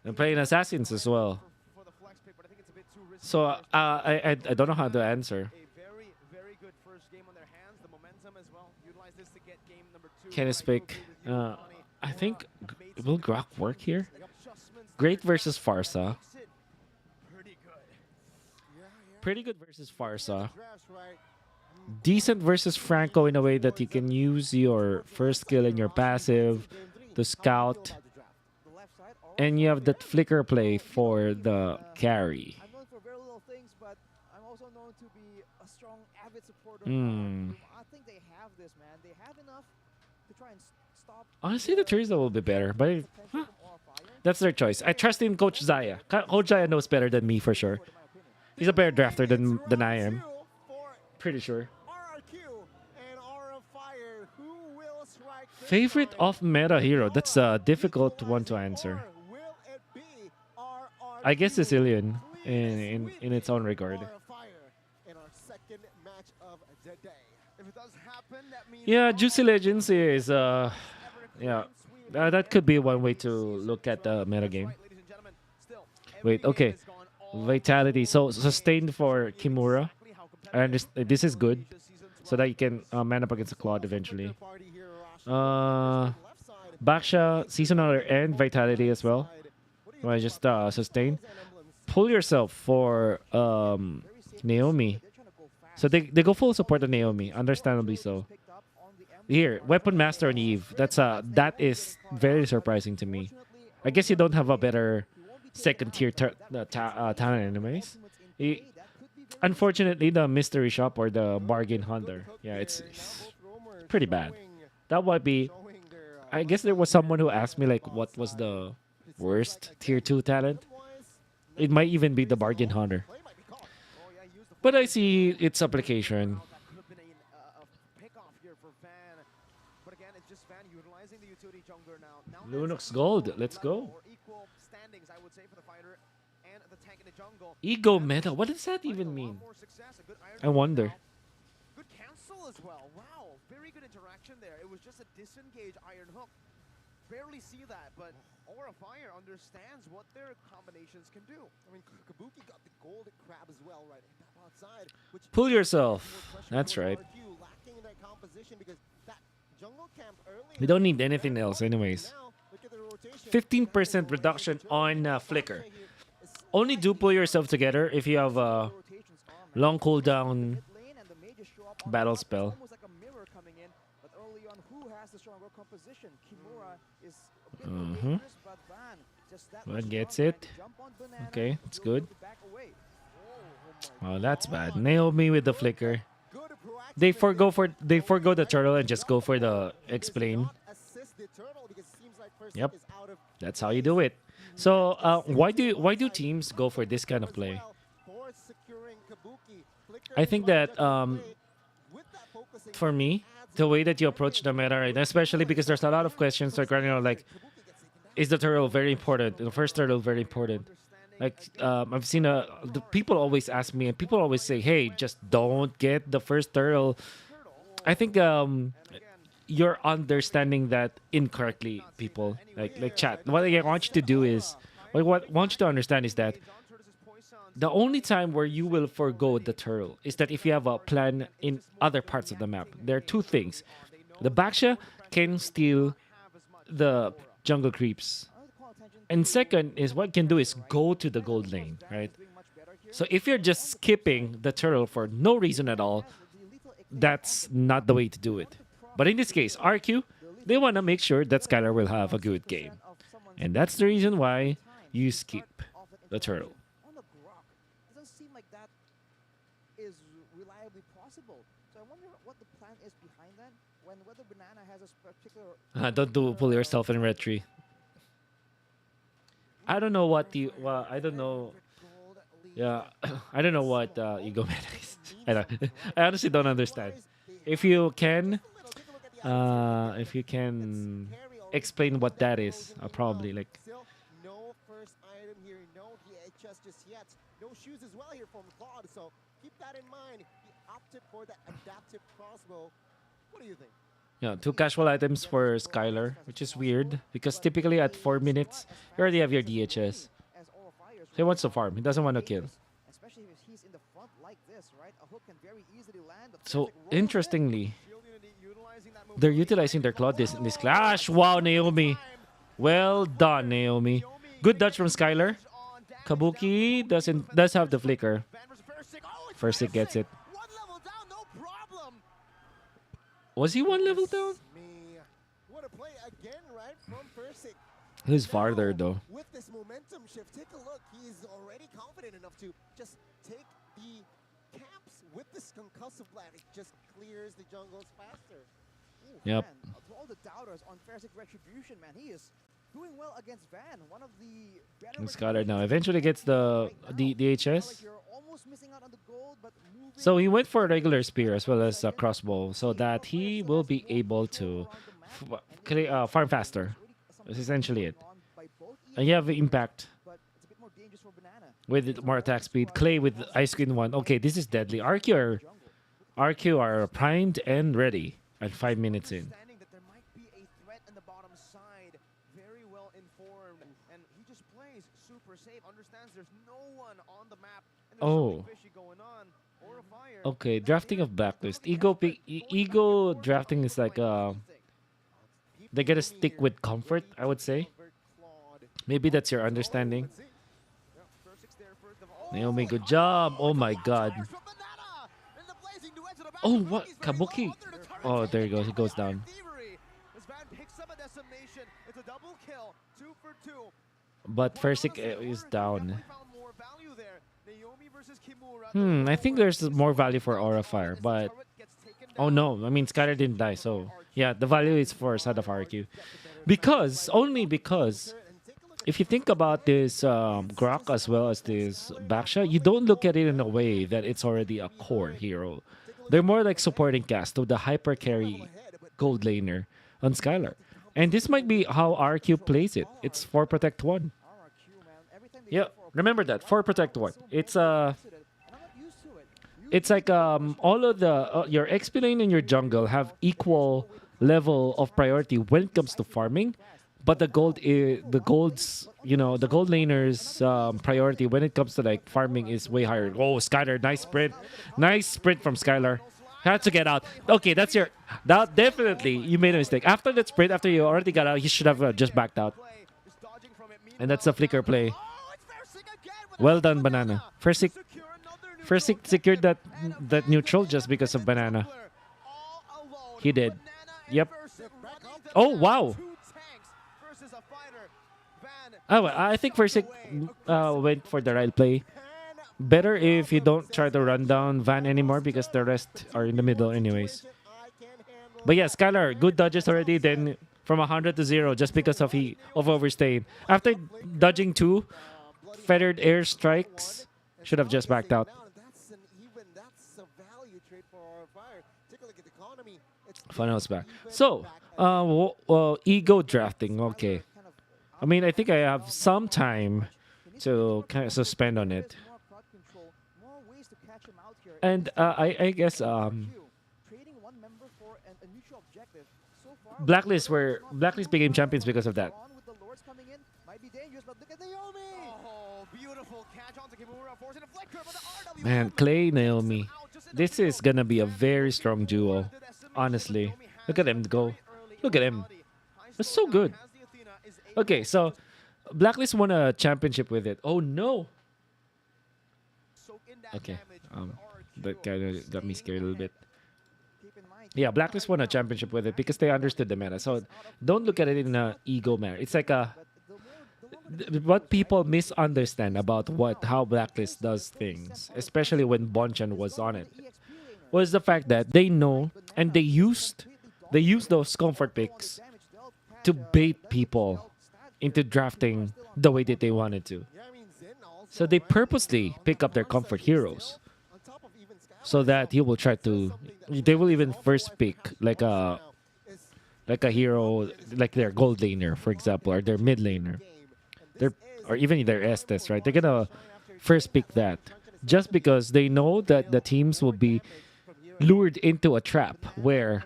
they're playing Assassins as well. For the flex pick, but I think it's a bit too risky. So I don't know how to answer. A very, very good first game on their hands. The momentum as well. Utilize this to get game number 2. Can I speak? I think will Grok work here? Adjustments Great versus Farsa. makes it pretty good. Pretty good versus Farsa. Drafts, right? Decent versus Franco in a way that you can use your first skill and your passive to scout. The left side, And you have that flicker play for the carry. I'm known for very little things, but I'm also known to be a strong, avid supporter. Hmm. I think they have this, man. They have enough to try and stop. Honestly, the Thursday will be better, but potential from Aura Fire. that's their choice. I trust in Coach Zaya. Coach Zaya knows better than me for sure. In my opinion. He's a better drafter than I am. For Pretty sure. RRQ and Aura Fire, who will strike this Favorite time? off-meta hero? That's a difficult one to answer. Or will it be RRQ? I guess Sicilian in its own regard. Aura Fire in our second match of the day. If it does happen, that means Yeah, Juicy Legends is yeah. That could be one way to look at the meta game. Wait, okay. Vitality. So sustained for Kimura. I understand this is good, so that you can man up against a Claude eventually. Party here, Rosh. Left side. Baksha, seasonal and Vitality as well. I just sustain. Pull yourself for Naomi. They're trying to go fast. So they go full support on Naomi, understandably so. Picked up on the Here, Weapon Master on Eve. That is very surprising to me. I guess you don't have a better second tier talent anyways. Unfortunately, the mystery shop or the bargain hunter, yeah, it's pretty bad. That might be. I guess there was someone who asked me like, what was the worst tier 2 talent? It might even be the bargain hunter. But I see its application. That could have been a pick-off here for Van. But again, it's just Van utilizing the utility jungler now. Lunox Gold, let's go. Or equal standings, I would say, for the fighter and the tank in the jungle. Ego meta, what does that even mean? I wonder. Good cancel as well. Wow, very good interaction there. It was just a disengage Iron Hook. Barely see that, but Aura Fire understands what their combinations can do. I mean, Kabuki got the gold crab as well, right? Outside, which Pull yourself. more pressure That's towards right. RRQ, lacking in that composition because that jungle camp early We don't need anything else anyways. now, look at the rotation. 15% reduction on flicker. Only do pull yourself together if you have a long cooldown battle spell. Almost like a mirror coming in, but early on, who has the stronger composition? Kimura is a bit more dangerous, but Van just that Van much gets stronger, it. and jump on Banana, Okay, it's will be able good. to back away. Oh, that's bad. Naomi with the flicker. Good proactive They play. forgo the turtle and just go for the explain. Not assist the turtle because it seems like first Yep. is out of That's how you do it. So why do teams go for this kind of play? for securing Kabuki. Flicker I is think right that up the play. With that focusing, for me, the way that you approach the meta right now, especially because there's a lot of questions like right now, like is the turtle very important? The first turtle very important. Like I've seen the people always ask me, and people always say, "Hey, just don't get the first turtle." I think you're understanding that incorrectly, people. Like chat. What I want you to do is, what I want you to understand is that the only time where you will forgo the turtle is that if you have a plan in other parts of the map. There are two things: the Baksha can steal the jungle creeps. And second is what it can do is go to the gold lane, right? So if you're just skipping the turtle for no reason at all, that's not the way to do it. But in this case, RQ, they want to make sure that Skylar will have a good game. And that's the reason why you skip the turtle. On the Grok, it doesn't seem like that is reliably possible. So I wonder what the plan is behind that. Whether Banana has a particular. Don't pull yourself in red tree. I don't know what the I don't know. Yeah, I don't know what ego meta is. I honestly don't understand. If you can, If you can explain what that is, I'll probably like. Still, no first item here, no DHS just yet. No shoes as well here from Claude, so keep that in mind. He opted for the adaptive crossbow. What do you think? Yeah, 2 casual items for Skylar, which is weird because typically at 4 minutes you already have your DHS. He wants to farm. He doesn't want to kill. Especially if he's in the front like this, right? A hook can very easily land. So interestingly, they're utilizing their claw in this clash. Wow, Naomi. Well done, Naomi. Good dodge from Skylar. Kabuki does have the flicker. First it gets it. Was he 1 level down? What a play again, right? From Persic. Who's farther though? With this momentum shift, take a look. He's already confident enough to just take the camps with this concussive blast. It just clears the jungles faster. Ooh, Yep. Man, to all the doubters on Fersic Retribution, man, he is doing well against Van. One of the better. And Skylar now eventually gets the DHS. You're almost missing out on the gold, but moving So he went for a regular spear as well as a crossbow so that he will be able to farm faster. That's essentially it. And you have impact but it's a bit more dangerous for Banana. with more attack speed. Clay with Ice Queen 1. Okay, this is deadly. RQ are primed and ready at 5 minutes in. Understanding that there might be a threat in the bottom side, very well informed, and he just plays super safe. Understands there's no one on the map, and there's Oh. something fishy going on. Or a fire. Okay, drafting of Blacklist. Ego drafting is like they gotta stick with comfort, I would say. Maybe that's your understanding. Naomi, good job. Oh my god. Oh, what? Kabuki. Oh, there he goes. He goes down. But Versik is down. I think there's more value for Aura Fire, but oh no, I mean Skylar didn't die, so yeah, the value is for side of RQ. Only because if you think about this Grok as well as this Baksha, you don't look at it in a way that it's already a core hero. They're more like supporting cast to the hyper carry gold laner on Skylar. And this might be how RQ plays it. It's 4 protect 1. Yeah, remember that 4 protect 1. It's like all of the your XP lane and your jungle have equal level of priority when it comes to farming, but the gold the gold laner's priority when it comes to like farming is way higher. Oh, Skylar, nice sprint from Skylar. Had to get out. Okay, that definitely you made a mistake. After that sprint, after you already got out, you should have just backed out. And that's a flicker play. Well done, Banana. Versik secured that neutral just because of Banana. He did. Yep. Oh, wow. Oh, I think Versik went for the right play. Better if you don't try to run down Van anymore because the rest are in the middle anyways. But yeah, Skylar, good dodges already. Then from 100 to 0 just because of overstaying. After dodging 2 feathered air strikes, should have just backed out. Funnels back. So, ego drafting. Okay. I mean, I think I have some time to kind of suspend on it. And I guess Blacklist became champions because of that. Man, Clay, Naomi. This is gonna be a very strong duo. Honestly. Look at him go. Look at him. That's so good. Okay, so Blacklist won a championship with it. Oh no. Okay. That kind of got me scared a little bit. Yeah, Blacklist won a championship with it because they understood the meta. So don't look at it in an ego manner. It's like what people misunderstand about how Blacklist does things, especially when Bonchan was on it, was the fact that they know and they used those comfort picks to bait people into drafting the way that they wanted to. So they purposely pick up their comfort heroes so that they will even first pick like a like a hero, like their gold laner, for example, or their mid laner, their or even their Estes, right? They're gonna first pick that just because they know that the teams will be lured into a trap where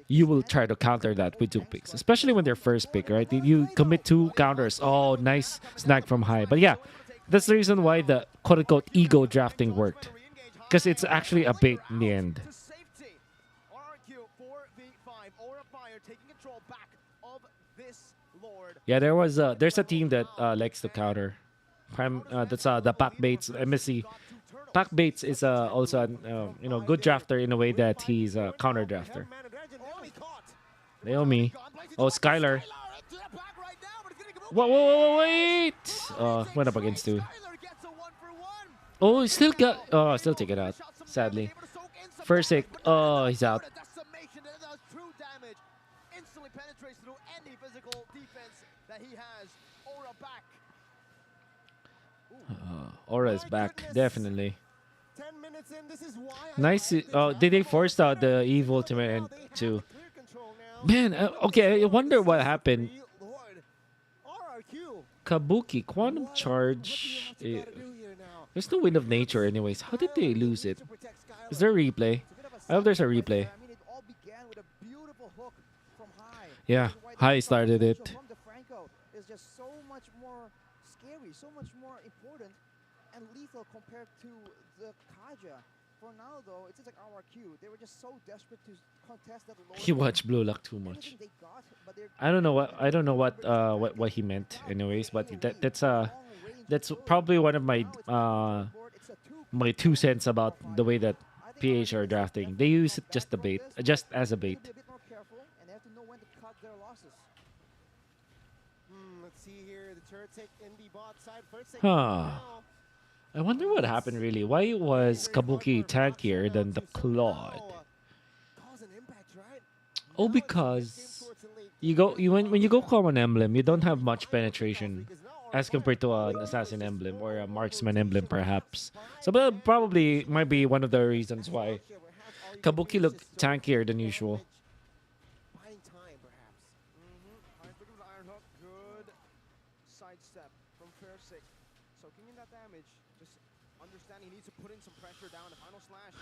you will try to counter that with two picks, especially when they're first pick, right? You commit two counters. Oh, nice snag from high. But yeah, that's the reason why the quote unquote ego drafting worked, because it's actually a bait in the end. To safety. RRQ 4v5. Aura Fire taking control back of this Lord. Yeah, there's a team that likes to counter. That's the Pac Bates MSC. Pac Bates is also an good drafter in a way that he's a counter drafter. Naomi. Oh, Skylar. Whoa, wait! Went up against two. Oh, still got. Oh, still take it out. Sadly. First hit. Oh, he's out. Instantly penetrates through any physical defense that he has. Aura back. Aura is back, definitely. 10 minutes in, this is why Nice. Did they force out the evil ultimate too? Man, okay. I wonder what happened. Kabuki Quantum Charge. There's no Wind of Nature, anyways. How did they lose it? Is there a replay? I hope there's a replay. I mean, it all began with a beautiful hook from High. Yeah, High started it. From DeFranco is just so much more scary, so much more important and lethal compared to the Kaja. For now, though, it seems like RRQ. They were just so desperate to contest that low. He watched Blue Lock too much. I don't know what he meant, anyways. But that's probably one of my my 2 cents about the way that PH are drafting. They use it just as a bait. Let's see here. The turret take in the bot side. First take Huh. I wonder what happened really. Why was Kabuki tankier than the Claude? Oh, because when you go common emblem, you don't have much penetration as compared to an assassin emblem or a marksman emblem, perhaps. So that probably might be one of the reasons why Kabuki looked tankier than usual. Buying time, perhaps. Alright, looking for the Iron Hook. Good sidestep from Fairsick. Soaking in that damage. Just understanding he needs to put in some pressure down. The final slash.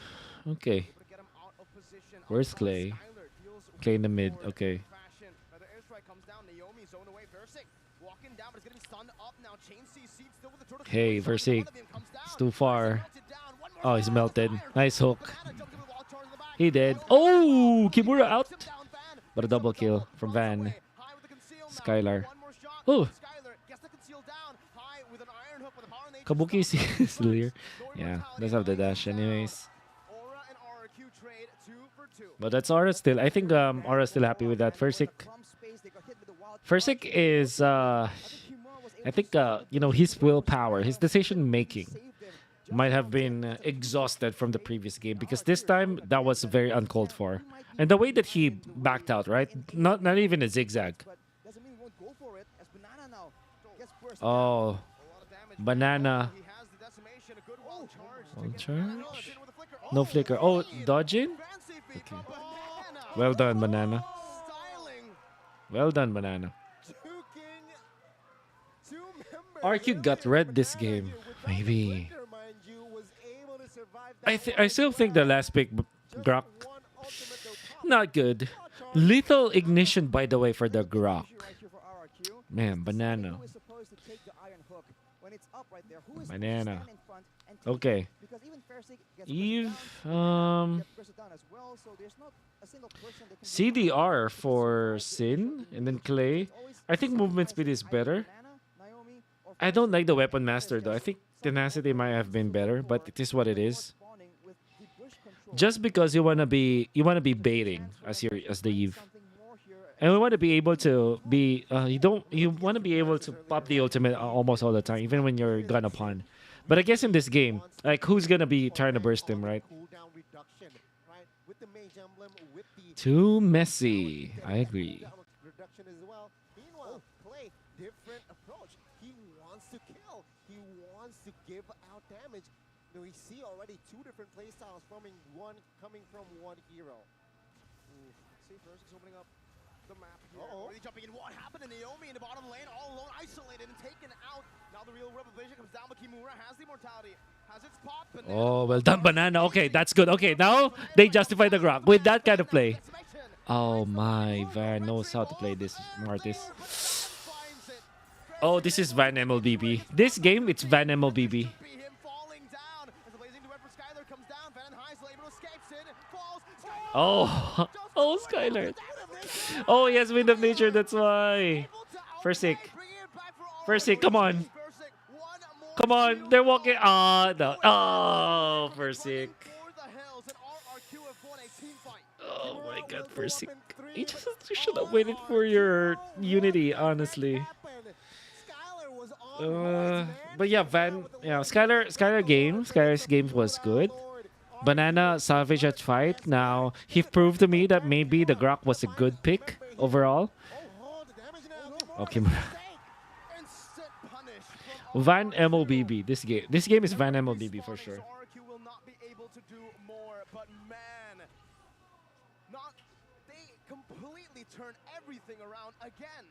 Okay. Able to get him out of position. Where's Clay? Clay in the mid. Okay. Another airstrike comes down. Naomi zone away. Fairsick walking down, but it's getting stunned up now. Chain C seed still with the turtle. Hey, Versick. It's too far. Oh, he's melted. Nice hook. He did. Oh, Kimura out. But a double kill from Van. Skylar. Oh. Kabuki is still here. Yeah, doesn't have the dash anyways. But that's Aura still. I think Aura's still happy with that. Versick is I think his willpower, his decision making might have been exhausted from the previous game, because this time that was very uncalled for. And the way that he backed out, right? Not even a zigzag. Oh, Banana. One charge. No flicker. Oh, dodging? Okay. Well done, Banana. Well done, Banana. RQ got red this game. Maybe. I still think the last pick, Grok, not good. Lethal ignition, by the way, for the Grok. Man, Banana. Banana. Okay. Eve, CDR for Sin, and then Clay. I think movement speed is better. I don't like the Weapon Master though. I think Tenacity might have been better, but it is what it is. Just because you wanna be baiting as the Eve. And we want to be able to be you want to be able to pop the ultimate almost all the time, even when you're gun upon. But I guess in this game, like, who's gonna be trying to burst him, right? Too messy. I agree. Different approach. He wants to kill. He wants to give out damage. Now we see already 2 different playstyles coming from one hero. See, first is opening up the map here. Uh-oh. Really jumping in. What happened to Naomi in the bottom lane? All alone, isolated and taken out. Now the real rebel vision comes down, but Kimura has the immortality. Has its pop. Oh, well done, Banana. Okay, that's good. Okay, now they justify the Grok with that kind of play. Oh my, Van knows how to play this Martis. Oh, this is Van MLBB. This game, it's Van MLBB. Oh, oh, Skylar. Oh, he has Wind of Nature, that's why. First First come on. Come on, they're walking. Ah, no. Oh, Versick. Oh my god, Versick. You just should have waited for your Unity, honestly. But yeah, Skylar's game was good. Banana Savage at fight. Now, he proved to me that maybe the Grok was a good pick overall. Okay. Van MLBB. This game is Van MLBB for sure. RRQ will not be able to do more, but man, they completely turn everything around again.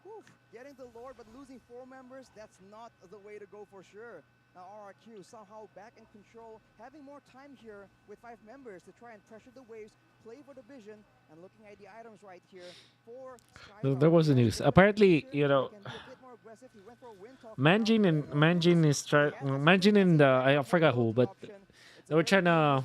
Whew, getting the Lord but losing 4 members, that's not the way to go for sure. Now RRQ somehow back in control, having more time here with 5 members to try and pressure the waves, play for the vision, and looking at the items right here for Skylar. There was a news. Apparently, you know, Manjin and I forgot who, but they were trying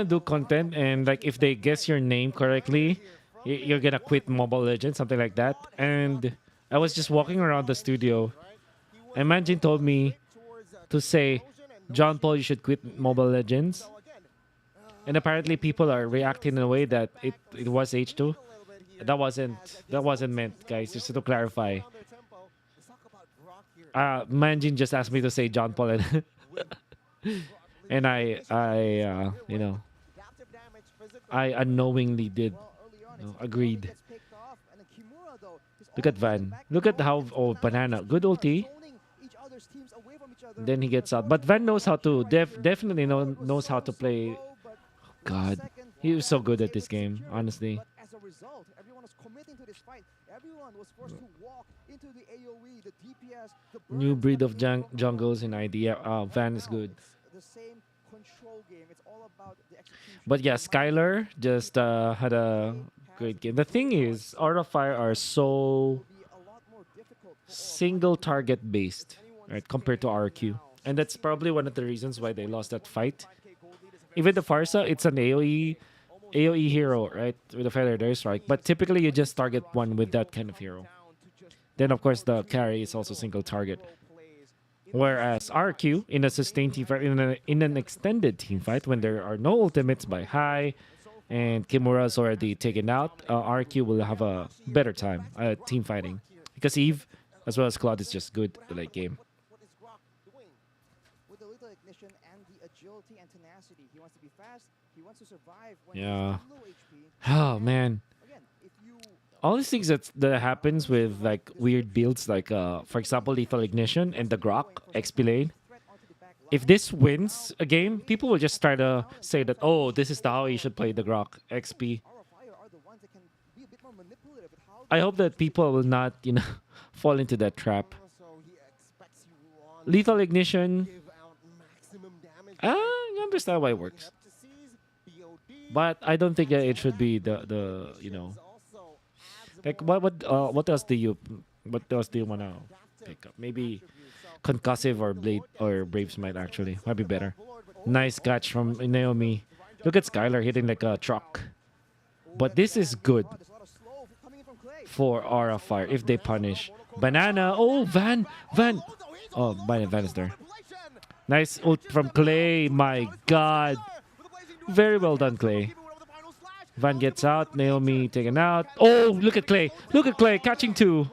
to do content, and like if they guess your name correctly, you're gonna quit Mobile Legends, something like that. And I was just walking around the studio, and Manjin told me to say, John Paul, you should quit Mobile Legends. And apparently people are reacting in a way that it was H2. That wasn't meant, guys, just to clarify. Manjin just asked me to say John Paul, and I you know, I unknowingly did. Agreed. Look at Van. Look at how Banana. Good ulti. Then he gets out. But Van knows how to definitely knows how to play. God, he was so good at this game, honestly. As a result, everyone was committing to this fight. Everyone was forced to walk into the AoE, the DPS, the New breed of jungles in idea. Van is good. The same control game. It's all about the execution. But yeah, Skylar just had a great game. The thing is, Art of Fire are so single target based, right, compared to RQ. And that's probably one of the reasons why they lost that fight. Even the Farsa, it's an AoE hero, right? With a Feather Strike. But typically you just target one with that kind of hero. Then of course the carry is also single target. Whereas RQ in a sustained team fight, in an extended team fight, when there are no ultimates by High and Kimura's already taken out, RQ will have a better time team fighting. Because Eve as well as Claude is just good at the late game. He wants to be fast. He wants to survive when Yeah. he's low HP. Oh man. Again, if you All these things that happens with like weird builds, like for example Lethal Ignition and the Grok XP lane. If this wins a game, people will just try to say that, oh, this is how you should play the Grok XP. are the ones that can be a bit more manipulative with how I hope that people will not, you know, fall into that trap. Lethal Ignition. You understand why it works. But I don't think that it should be the you know, like what else do you wanna pick up? Maybe Concussive or Blade or Braves might be better. Nice catch from Naomi. Look at Skylar hitting like a truck. But this is good for Aura Fire if they punish. Banana. Oh, Van. Oh, Van is there. Nice ult from Clay. My God. Very well done, Clay. Van gets out. Naomi taken out. Oh, look at Clay. Look at Clay catching 2.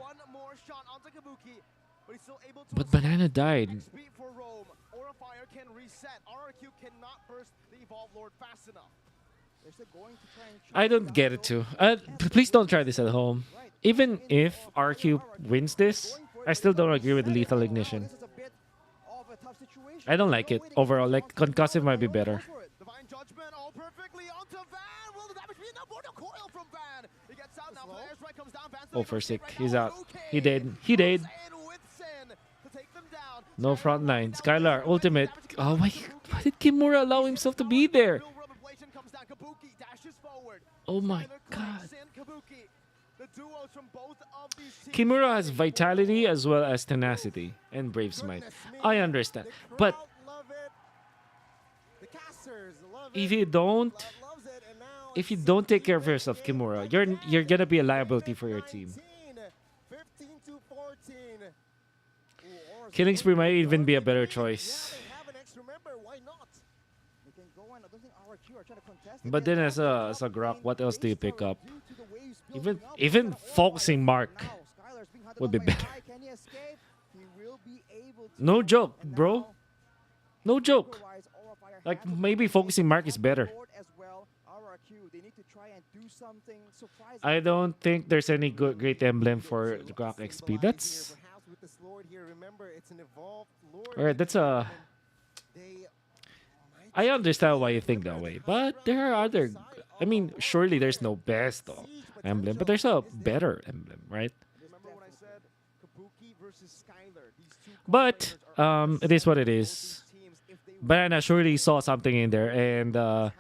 But Banana died. I don't get it too. Please don't try this at home. Even if RQ wins this, I still don't agree with Lethal Ignition. of a tough situation. I don't like No it way to get overall. the Like response. concussive might be Go better. for it. Divine Judgment all perfectly onto Van. Will the damage be enough for the coil from Van? He gets out now. The airstrike comes down. Van's Oh, still for sick. right He's now. out. Okay. He did. He Comes did. in with Sin to take them down. No Skylar front line. walking down Skylar, the ultimate. damage Oh my. Kabuki. Why did Kimura allow himself to be there? Real rubber ablation comes down. Kabuki dashes forward. Oh my Skylar god. connects in. Kabuki. The duos from both of these teams. Kimura has vitality as well as tenacity and brave smite. I understand. But if you don't take care of yourself, Kimura, you're gonna be a liability for your team. Killing Spree might even be a better choice. They can go in. I don't think RRQ are trying to contest it. But They then have as a the Grok, main what else do you base pick turret up? due to the waves Even building up. even He's got a focusing wall. Mark Now, Skylar's being hunted would down be by better. High. Can he escape? He will be able to. No joke, And bro. now, No joke. otherwise, Aura Fire Like have to maybe take focusing Mark is on better. board as well. RRQ, they need to try and do something surprising. I don't think there's any good great emblem for the Grok XP. That's alright. That's a. I understand why you think that way, but there are other. I mean, surely there's no best emblem, but there's a better emblem, right? Remember what I said? Kabuki versus Skylar. These two But combiners are it is what it both is. these teams, if they Banana surely saw something in there, and I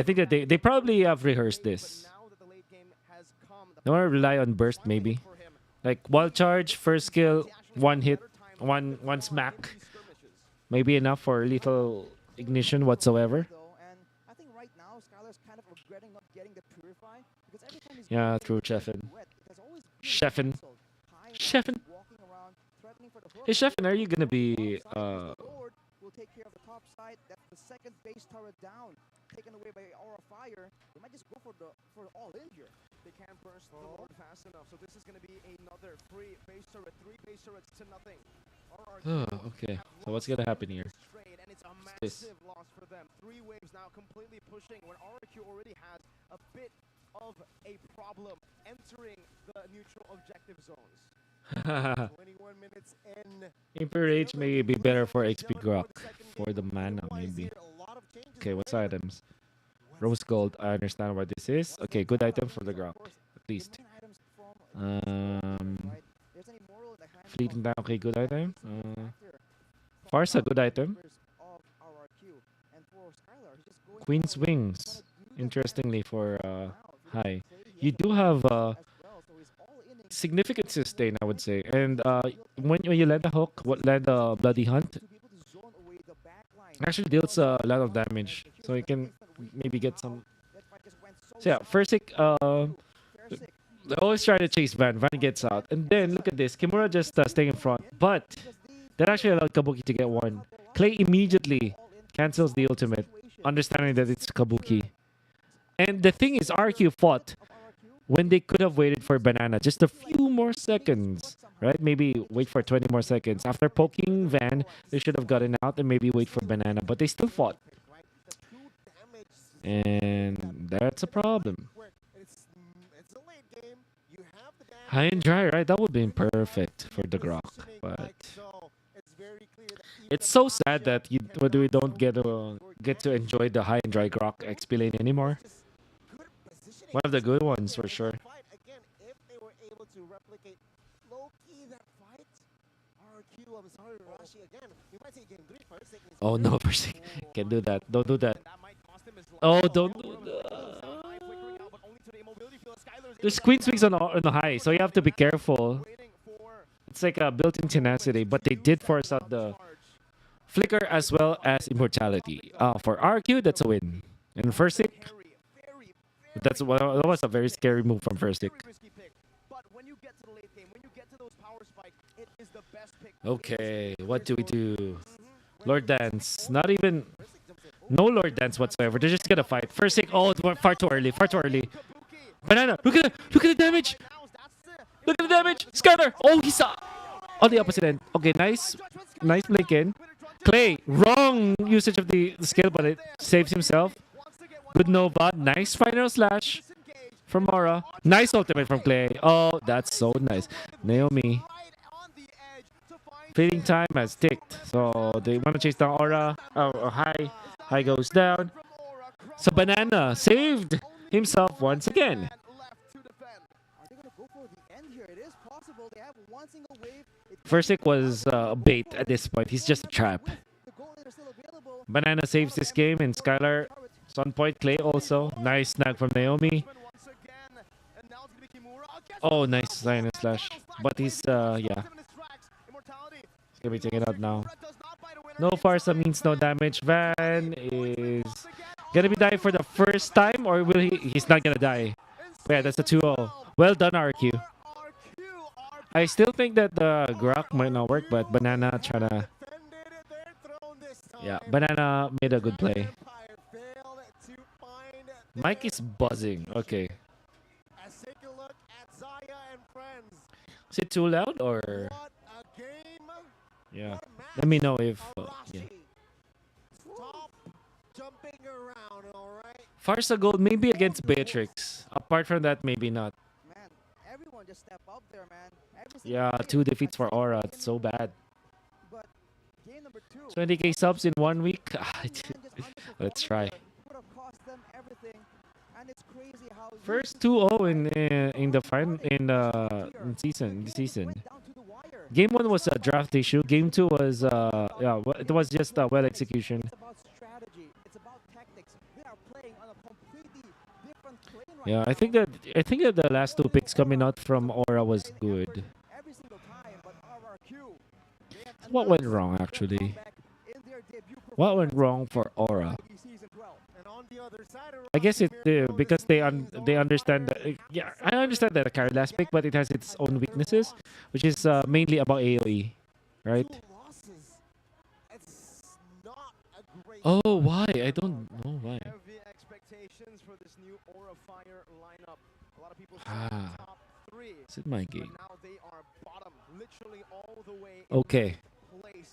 think that they probably have rehearsed but this. now that the late game has come, the They want to rely on burst, maybe. for him. Like wild charge, first skill, He actually one has hit, better time one than smack, these skirmishes. maybe enough for lethal ignition whatsoever. Though, and I think right now Skylar's kind of regretting not getting the Purify because every time he's Yeah, going true, into the Chefin. duet, it has always been Chefin. cancelled. High now Chefin. walking around, threatening for the hook. Hey, Chefin, are you gonna be Top side, the Lord will take care of the top side. That's the second base turret down, taken away by Aura Fire. They might just go for all in here. They can't burst the Lord fast enough, so this is going to be another free base turret, 3 base turrets to nothing. RRQ okay? have So what's lost gonna happen here? this trade, and it's a this? massive loss for them. 3 waves now completely pushing when RRQ already has a bit of a problem entering the neutral objective zones. 21 minutes in. Imperiage may be better for XP Grok. For the mana, maybe. Okay, what's items? Rose gold. I understand what this is. Okay, good item for the Grok, at least. The main items from the Um, right? There's any moral in the hands Fleeting of down. Okay, good item. factor from Farsa, the good item. members of RRQ. And for Skylar, he's just going Queen's all in. He's Wings. gonna do the Interestingly, damage for now. If he High. doesn't play, he You has do the have as well, so he's all in and significant sustain, I would say. And when you land a hook, land a bloody hunt, to be able to zone away the back line. actually deals a lot of damage. So you can maybe get some. So yeah, Fursic, they always try to chase Van. Van gets out. And then look at this. Kimura just staying in front. But that actually allowed Kabuki to get one. Clay immediately cancels the ultimate, understanding that it's Kabuki. And the thing is, RQ fought when they could have waited for Banana just a few more seconds, right? Maybe wait for 20 more seconds. After poking Van, they should have gotten out and maybe wait for Banana, but they still fought. And that's a problem. High and dry, right? That would be perfect for the Grok, but it's so sad that we don't get to enjoy the high and dry Grok XP lane anymore. One of the good ones for sure. Again, if they were able to replicate low-key that fight, RRQ, I'm sorry, Rashi, again, you might say game 3 first. Oh no, Percy. Can't do that. Don't do that. That might cost him his life. Oh, don't do that. There's Queen Swings on the high, so you have to be careful. It's like a built-in tenacity, but they did force out the flicker as well as immortality. For RQ, that's a win. And first pick, that was a very scary move from first pick. Okay, what do we do? Lord Dance. Not even... No Lord Dance whatsoever. They're just gonna fight. First pick. Oh, far too early. Far too early. Banana. Look at the damage. Look at the damage. Scatter. Oh, he's on the opposite end. Okay, nice. Nice blink in. Clay. Wrong usage of the skill, but it saves himself. Good Nova. Nice final slash from Aura. Nice ultimate from Clay. Oh, that's so nice. Naomi. Fleeting time has ticked. So they want to chase down Aura. Oh, high. High goes down. So Banana saved himself once again. Are they gonna go for the end here? It is possible. They have one single wave. First pick was a bait at this point. He's just a trap. The goal is still available. Banana saves this game, and Skylar is on point. Clay also. Nice snag from Naomi. Oh, nice Sinus Slash. But he's, yeah. He's gonna be taken out now. No Farsa means no damage. Van is gonna be dying for the first time, or will he? He's not gonna die. Yeah, that's a 2-0. Well done, RQ. I still think that the Grok might not work, but Banana tryna. Yeah, Banana made a good play. Mike is buzzing. Okay. Is it too loud or? Yeah. Let me know if. Yeah. Farsa Gold maybe against Beatrix. Apart from that, maybe not. Man, everyone just step up there, man. Yeah, 2 defeats for Aura. It's so bad. But game number 2. 20k subs in 1 week. Let's try. Would have cost them everything. And it's crazy how First 2-0 in the final in season. Game 1 was a draft issue. Game 2 was yeah, it was just well execution. It's about strategy. It's about tactics. They are playing on a completely different plane right Yeah, now. I think that the last 2 picks coming out from Aura was good. Every single time, but RRQ, they have What went wrong actually? in their debut What went wrong for Aura? season 12. And on the other side, I guess it because they understand that yeah, I understand that the carry last pick, but it has its own weaknesses, which is mainly about AOE, right? Oh, why? I don't know why. Heavy expectations for this new Aura Fire lineup. A lot of people say Ah. top 3. Is it my But game? now they are bottom, literally all the way Okay. in place.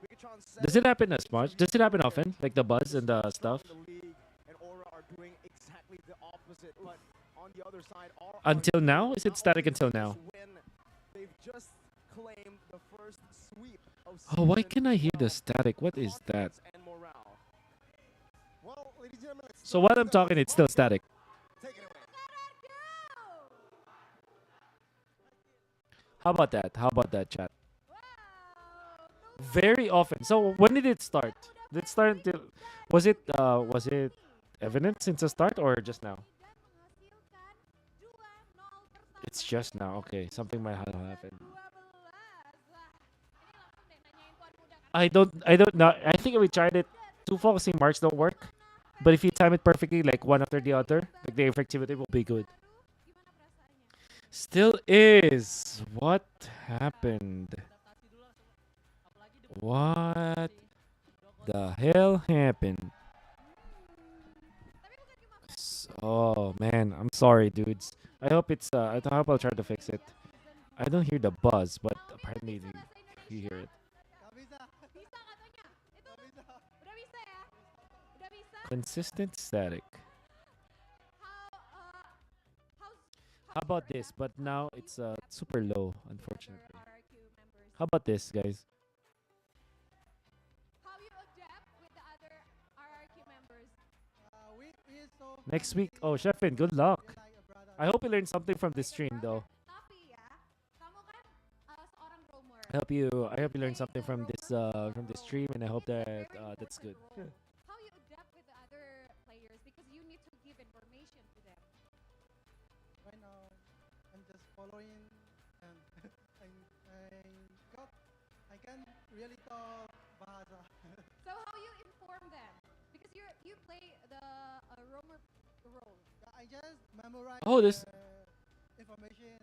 Bigatron Does it happen as much? Does it happen often? Like the buzz and the stuff? in the league, and Aura are doing exactly the opposite. But on the other side, Until now? Is it static until now? They've just claimed the first sweep of Oh, why season can I hear the 12. static? What is that? Confidence and morale. well, ladies and gentlemen, let's So start while I'm with talking, it's still static. Take it away. How about that? How about that, chat? Very often. So when did it start? Did it start until was it evident since the start or just now? It's just now. Okay, something might have happened. I don't know. I think we tried it. 2 focusing marks don't work. But if you time it perfectly, like one after the other, like the effectivity will be good. Still is. What happened? What the hell happened? Oh man, I'm sorry, dudes. I hope it's. I hope I'll try to fix it. I don't hear the buzz, but apparently you hear it. Consistent static. How about this? But now it's super low, unfortunately. How about this, guys? How you adapt with the other RRQ members? Next week. Oh, Sheffin, good luck. I hope you learned something from this stream, though. Tapi ya, kamu kan seorang roamer. I hope you learned something from this stream, and I hope that that's good. How you adapt with the other players because you need to give information to them. Right now, I'm just following, and I can really talk Bahasa. So how you inform them? Because you play the roamer role. I just memorize Oh, this- information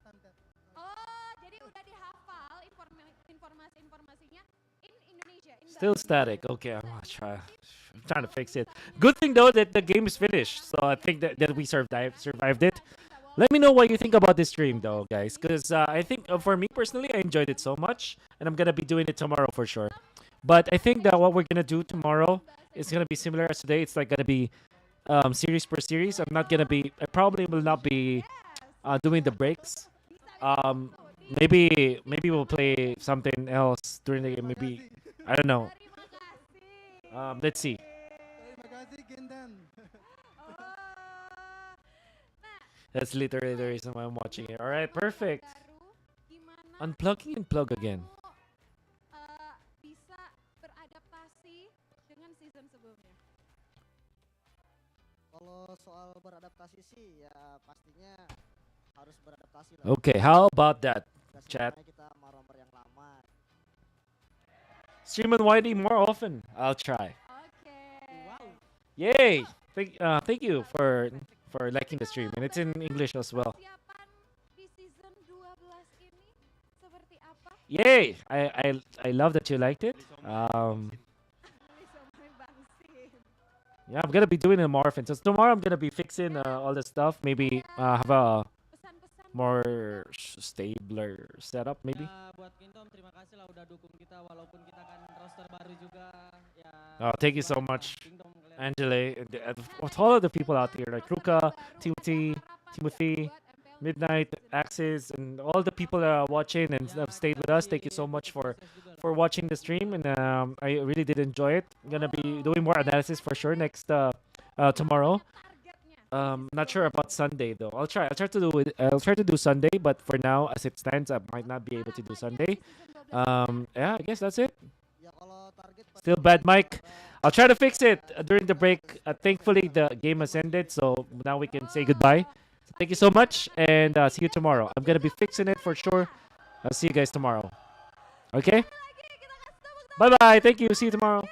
sometimes. Oh, jadi udah dihafal informasi-informasinya in Indonesia. In Still the- static. Okay, I'm trying to fix it. Good thing though that the game is finished, so I think that we survived it. Let me know what you think about this stream, though, guys, because I think for me personally, I enjoyed it so much, and I'm gonna be doing it tomorrow for sure. But I think that what we're gonna do tomorrow is gonna be similar as today. It's like gonna be series per series. I probably will not be doing the breaks. maybe we'll play something else during the game. Maybe I don't know. Terima kasih. Let's see. Terima kasih, Gindan. Oh. Nah, That's literally the reason why I'm watching it. All right, perfect. baru gimana Unplugging and plug again. kamu bisa beradaptasi dengan season sebelumnya? Kalau soal beradaptasi sih ya pastinya harus beradaptasi lah. Okay, how about that? Nggak chat. semuanya kita sama romer yang lama. Stream on YD more often. I'll try. Oke. Yay! Thank you for liking the stream, and it's in English as well. Persiapan di season 12 ini seperti apa? Yay! I love that you liked it. Beli sama Bang Sim. Yeah, I'm gonna be doing it more often. So tomorrow I'm gonna be fixing all the stuff. Maybe have a Pesan-pesan more stabler setup. Maybe. Ya buat Kingdom terima kasih lah udah dukung kita walaupun kita kan roster baru juga ya. Oh, thank you so doain lah much, Kingdom kalian. Angela, and all of the people out here, like Ruka, Timothy, Midnight, Axis, and all the people that are watching and have stayed with us. Thank you so much for watching the stream, and I really did enjoy it. I'm gonna be doing more analysis for sure next tomorrow. targetnya. Not sure about Sunday though. I'll try to do it. I'll try to do Sunday, but for now, as it stands, I might not be able to do Sunday. Yeah, I guess that's it. Ya kalau target pasti Still bad mic. I'll try to fix it during the break. Thankfully, the game has ended, so now we can say goodbye. So thank you so much, and see you tomorrow. I'm gonna be fixing it for sure. I'll see you guys tomorrow. Okay? Lagi kita kasih tepuk tangan. Bye bye. Thank you. See you tomorrow.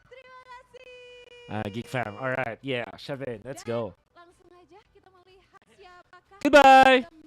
Terima kasih. Geek fam. All right. Yeah. Shove in. Let's Dan go. langsung aja kita melihat siapakah Goodbye. yang